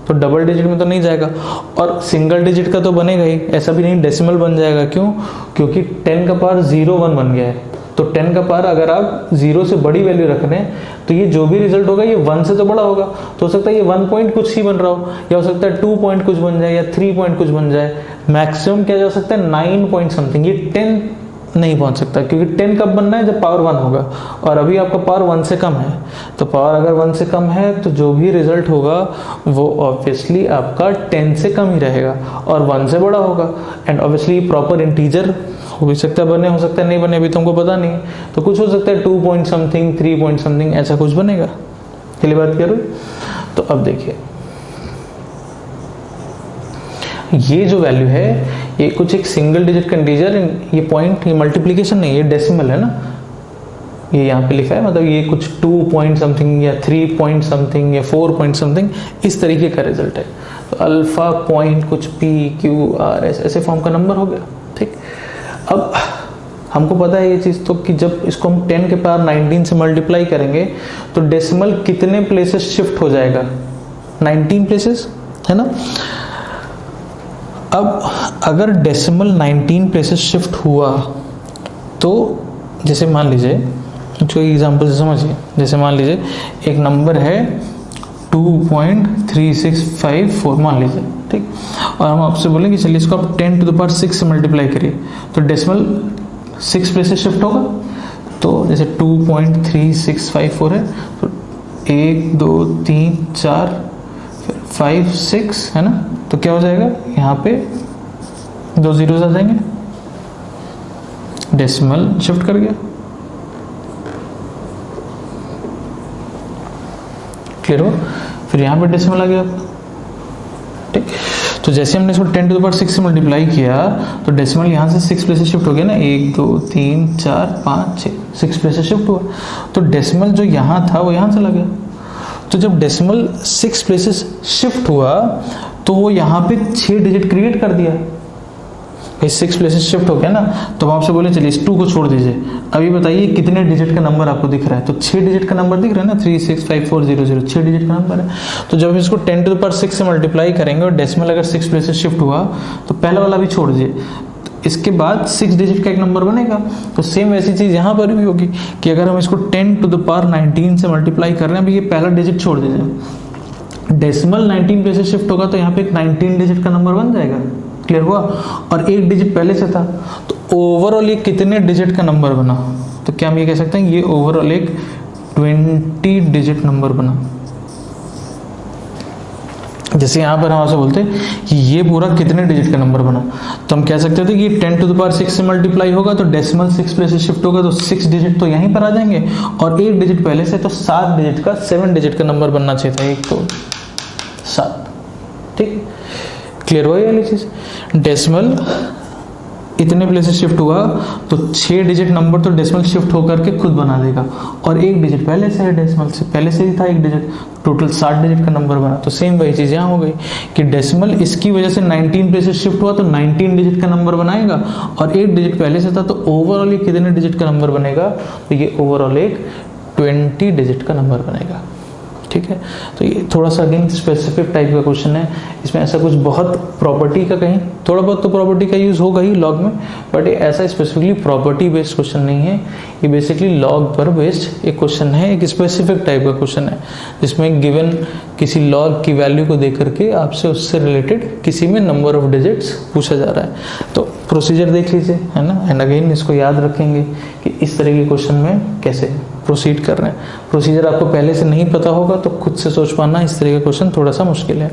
तो डबल डिजिट में तो नहीं जाएगा। और सिंगल डिजिट का तो बनेगा ही, ऐसा भी नहीं डेसिमल बन जाएगा। क्यों? क्योंकि 10 का पावर 0 1 बन गया है, तो 10 का पावर अगर आप 0 से बड़ी वैल्यू रख रहे हैं तो ये जो भी रिजल्ट होगा ये 1 से तो बड़ा होगा, तो हो सकता है ये 1 पॉइंट कुछ ही बन रहा हो, या हो सकता है 2 पॉइंट कुछ बन जाए, या 3 पॉइंट कुछ बन जाए। मैक्सिमम क्या जा सकता है 9 पॉइंट समथिंग, ये 10 नहीं पहुंच सकता, क्योंकि 10 कब बनना है? जब पावर 1 होगा, और अभी आपका पावर 1 से कम है। तो पावर अगर 1 से कम है तो जो भी रिजल्ट होगा वो ऑब्वियसली आपका 10 से कम ही रहेगा, और 1 से बड़ा होगा। एंड ऑब्वियसली प्रॉपर इंटीजर हो भी सकता है बने, हो सकता है नहीं बने, अभी तुमको पता नहीं। तो कुछ हो सकता है 2 पॉइंट समथिंग, 3 पॉइंट समथिंग, ऐसा कुछ बनेगा। चलिए बात करूँ तो अब देखिए ये जो वैल्यू है ये कुछ एक सिंगल डिजिट का इंटीजर, ये पॉइंट, ये मल्टीप्लिकेशन नहीं, ये डेसिमल है ना, ये यहाँ पे लिखा है, मतलब ये कुछ 2 पॉइंट समथिंग या 3 पॉइंट समथिंग या 4 पॉइंट समथिंग इस तरीके का रिजल्ट है। तो अल्फा पॉइंट कुछ p q r s ऐसे फॉर्म का नंबर हो गया। ठीक, अब हमको पता है ये चीज़ तो कि जब इसको हम 10 के पावर 19 से मल्टीप्लाई करेंगे तो डेसिमल कितने प्लेसेस शिफ्ट हो जाएगा? 19 प्लेसेस, है ना। अब अगर डेसिमल 19 प्लेसेस शिफ्ट हुआ तो जैसे मान लीजिए, जो एग्जांपल से समझिए, जैसे मान लीजिए एक नंबर है 2.3654 मान लीजिए, ठीक, और हम आपसे बोलेंगे चलिए इसको आप 10 टू द पावर 6 से मल्टीप्लाई करिए, तो डेसिमल 6 प्लेसेस शिफ्ट होगा। तो जैसे 2.3654 है, तो 1 2 3 4 5 6 है ना, तो क्या हो जाएगा? यहाँ पे 2 जीरोस आ जाएंगे, डेसिमल शिफ्ट कर गया। क्लियर हो? फिर यहाँ पे डेसिमल आ गया, ठीक। तो जैसे हमने इसको 10 टू द पावर 6 से मल्टीप्लाई किया तो डेसिमल यहाँ से 6 प्लेसेस शिफ्ट हो गया ना, 1 2 3 4 5 6 प्लेसेस शिफ्ट हुआ। तो डेसिमल जो यहाँ था वो यहाँ चला गया। तो जब डेसिमल 6 प्लेसेस शिफ्ट हुआ तो वो यहाँ पे 6 डिजिट क्रिएट कर दिया। भाई 6 प्लेसेस शिफ्ट हो गया ना, तो हम आपसे बोले चलिए इस 2 को छोड़ दीजिए, अभी बताइए कितने डिजिट का नंबर आपको दिख रहा है? तो 6 डिजिट का नंबर दिख रहा है ना, 3654000, 6 डिजिट का नंबर है। तो जब इसको 10 टू द पावर 6 से मल्टीप्लाई करेंगे और डेसिमल अगर 6 प्लेसेस शिफ्ट हुआ तो पहला वाला भी छोड़ दीजिए, इसके बाद 6 डिजिट का एक नंबर बनेगा। तो सेम वैसी चीज़ यहाँ पर भी होगी कि अगर हम इसको 10 टू द पावर 19 से मल्टीप्लाई कर रहे हैं, अभी ये पहला डिजिट छोड़ दीजिए, डेसिमल 19 प्लेसेस शिफ्ट होगा तो यहाँ पे एक 19 डिजिट का नंबर बन जाएगा। क्लियर हुआ? और एक डिजिट पहले से था, तो ओवरऑल ये कितने डिजिट का नंबर बना? तो क्या हम ये कह सकते हैं ये ओवरऑल एक 20 डिजिट नंबर बना। जैसे यहाँ पर हम आपसे बोलते हैं कि ये पूरा कितने डिजिट का नंबर बना, तो हम कह सकते थे कि 10 टू द पावर 6 से मल्टीप्लाई होगा तो डेसिमल 6 प्लेसेस शिफ्ट होगा तो 6 डिजिट तो यहीं पर आ जाएंगे, और एक डिजिट पहले से, तो 7 डिजिट का 7 डिजिट का नंबर बनना चाहिए था, 1 2 7। ठीक, क्लियर हुआ ये वाली चीज? डेसिमल इतने प्लेसेस शिफ्ट हुआ तो 6 डिजिट नंबर तो डेसिमल शिफ्ट होकर के खुद बना देगा, और एक डिजिट पहले से है, डेसिमल से पहले से ही था एक डिजिट, टोटल 7 डिजिट का नंबर बना। तो सेम वही चीज़ यहाँ हो गई कि डेसिमल इसकी वजह से 19 प्लेसेस शिफ्ट हुआ तो 19 डिजिट का नंबर बनाएगा, और एक डिजिट पहले से था तो ओवरऑल ये कितने डिजिट का नंबर बनेगा? तो ये ओवरऑल एक 20 डिजिट का नंबर बनेगा। ठीक, है। तो ये थोड़ा सा अगेन स्पेसिफिक टाइप का क्वेश्चन है, इसमें ऐसा कुछ बहुत प्रॉपर्टी का, कहीं थोड़ा बहुत तो प्रॉपर्टी का यूज़ होगा ही लॉग में, बट ये ऐसा स्पेसिफिकली प्रॉपर्टी बेस्ड क्वेश्चन नहीं है। ये बेसिकली लॉग पर बेस्ड एक क्वेश्चन है, एक स्पेसिफिक टाइप का क्वेश्चन है, जिसमें गिवन किसी लॉग की वैल्यू को देख करके आपसे उससे रिलेटेड किसी में नंबर ऑफ डिजिट्स पूछा जा रहा है। तो प्रोसीजर देख लीजिए, है ना, एंड अगेन इसको याद रखेंगे कि इस तरह के क्वेश्चन में कैसे प्रोसीड कर रहे हैं। प्रोसीजर आपको पहले से नहीं पता होगा तो खुद से सोच पाना इस तरह का क्वेश्चन थोड़ा सा मुश्किल है,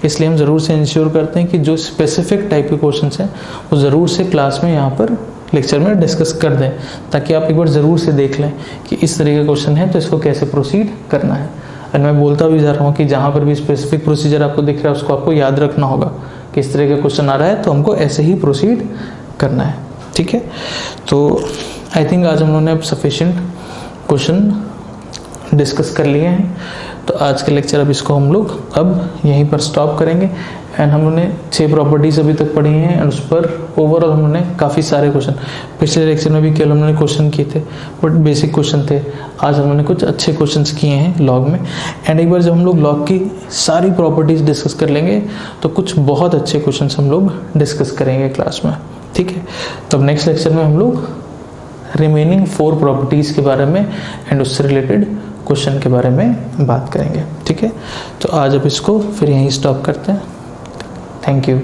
इसलिए हम ज़रूर से इंश्योर करते हैं कि जो स्पेसिफिक टाइप के क्वेश्चन हैं वो ज़रूर से क्लास में यहाँ पर लेक्चर में डिस्कस कर दें, ताकि आप एक बार ज़रूर से देख लें कि इस तरह का क्वेश्चन है तो इसको कैसे प्रोसीड करना है। और मैं बोलता भी जा रहा हूँ कि जहाँ पर भी स्पेसिफिक प्रोसीजर आपको दिख रहा है उसको आपको याद रखना होगा कि इस तरह का क्वेश्चन आ रहा है तो हमको ऐसे ही प्रोसीड करना है, ठीक है। तो आई थिंक आज हम लोगों ने अब सफिशिएंट क्वेश्चन डिस्कस कर लिए हैं, तो आज के लेक्चर अब इसको हम लोग अब यहीं पर स्टॉप करेंगे। एंड हम लोगों ने 6 प्रॉपर्टीज अभी तक पढ़ी हैं एंड उस पर ओवरऑल हम लोगों ने काफ़ी सारे क्वेश्चन, पिछले लेक्चर में भी केवल हमने क्वेश्चन किए थे बट बेसिक क्वेश्चन थे, आज हम लोगों ने कुछ अच्छे क्वेश्चंस किए हैं लॉग में। एंड एक बार जब हम लोग लॉग की सारी प्रॉपर्टीज डिस्कस कर लेंगे तो कुछ बहुत अच्छे क्वेश्चन हम लोग डिस्कस करेंगे क्लास में, ठीक है। तो अब नेक्स्ट लेक्चर में हम लोग रिमेनिंग 4 प्रॉपर्टीज़ के बारे में एंड उससे रिलेटेड क्वेश्चन के बारे में बात करेंगे, ठीक है। तो आज अब इसको फिर यहीं स्टॉप करते हैं। Thank you.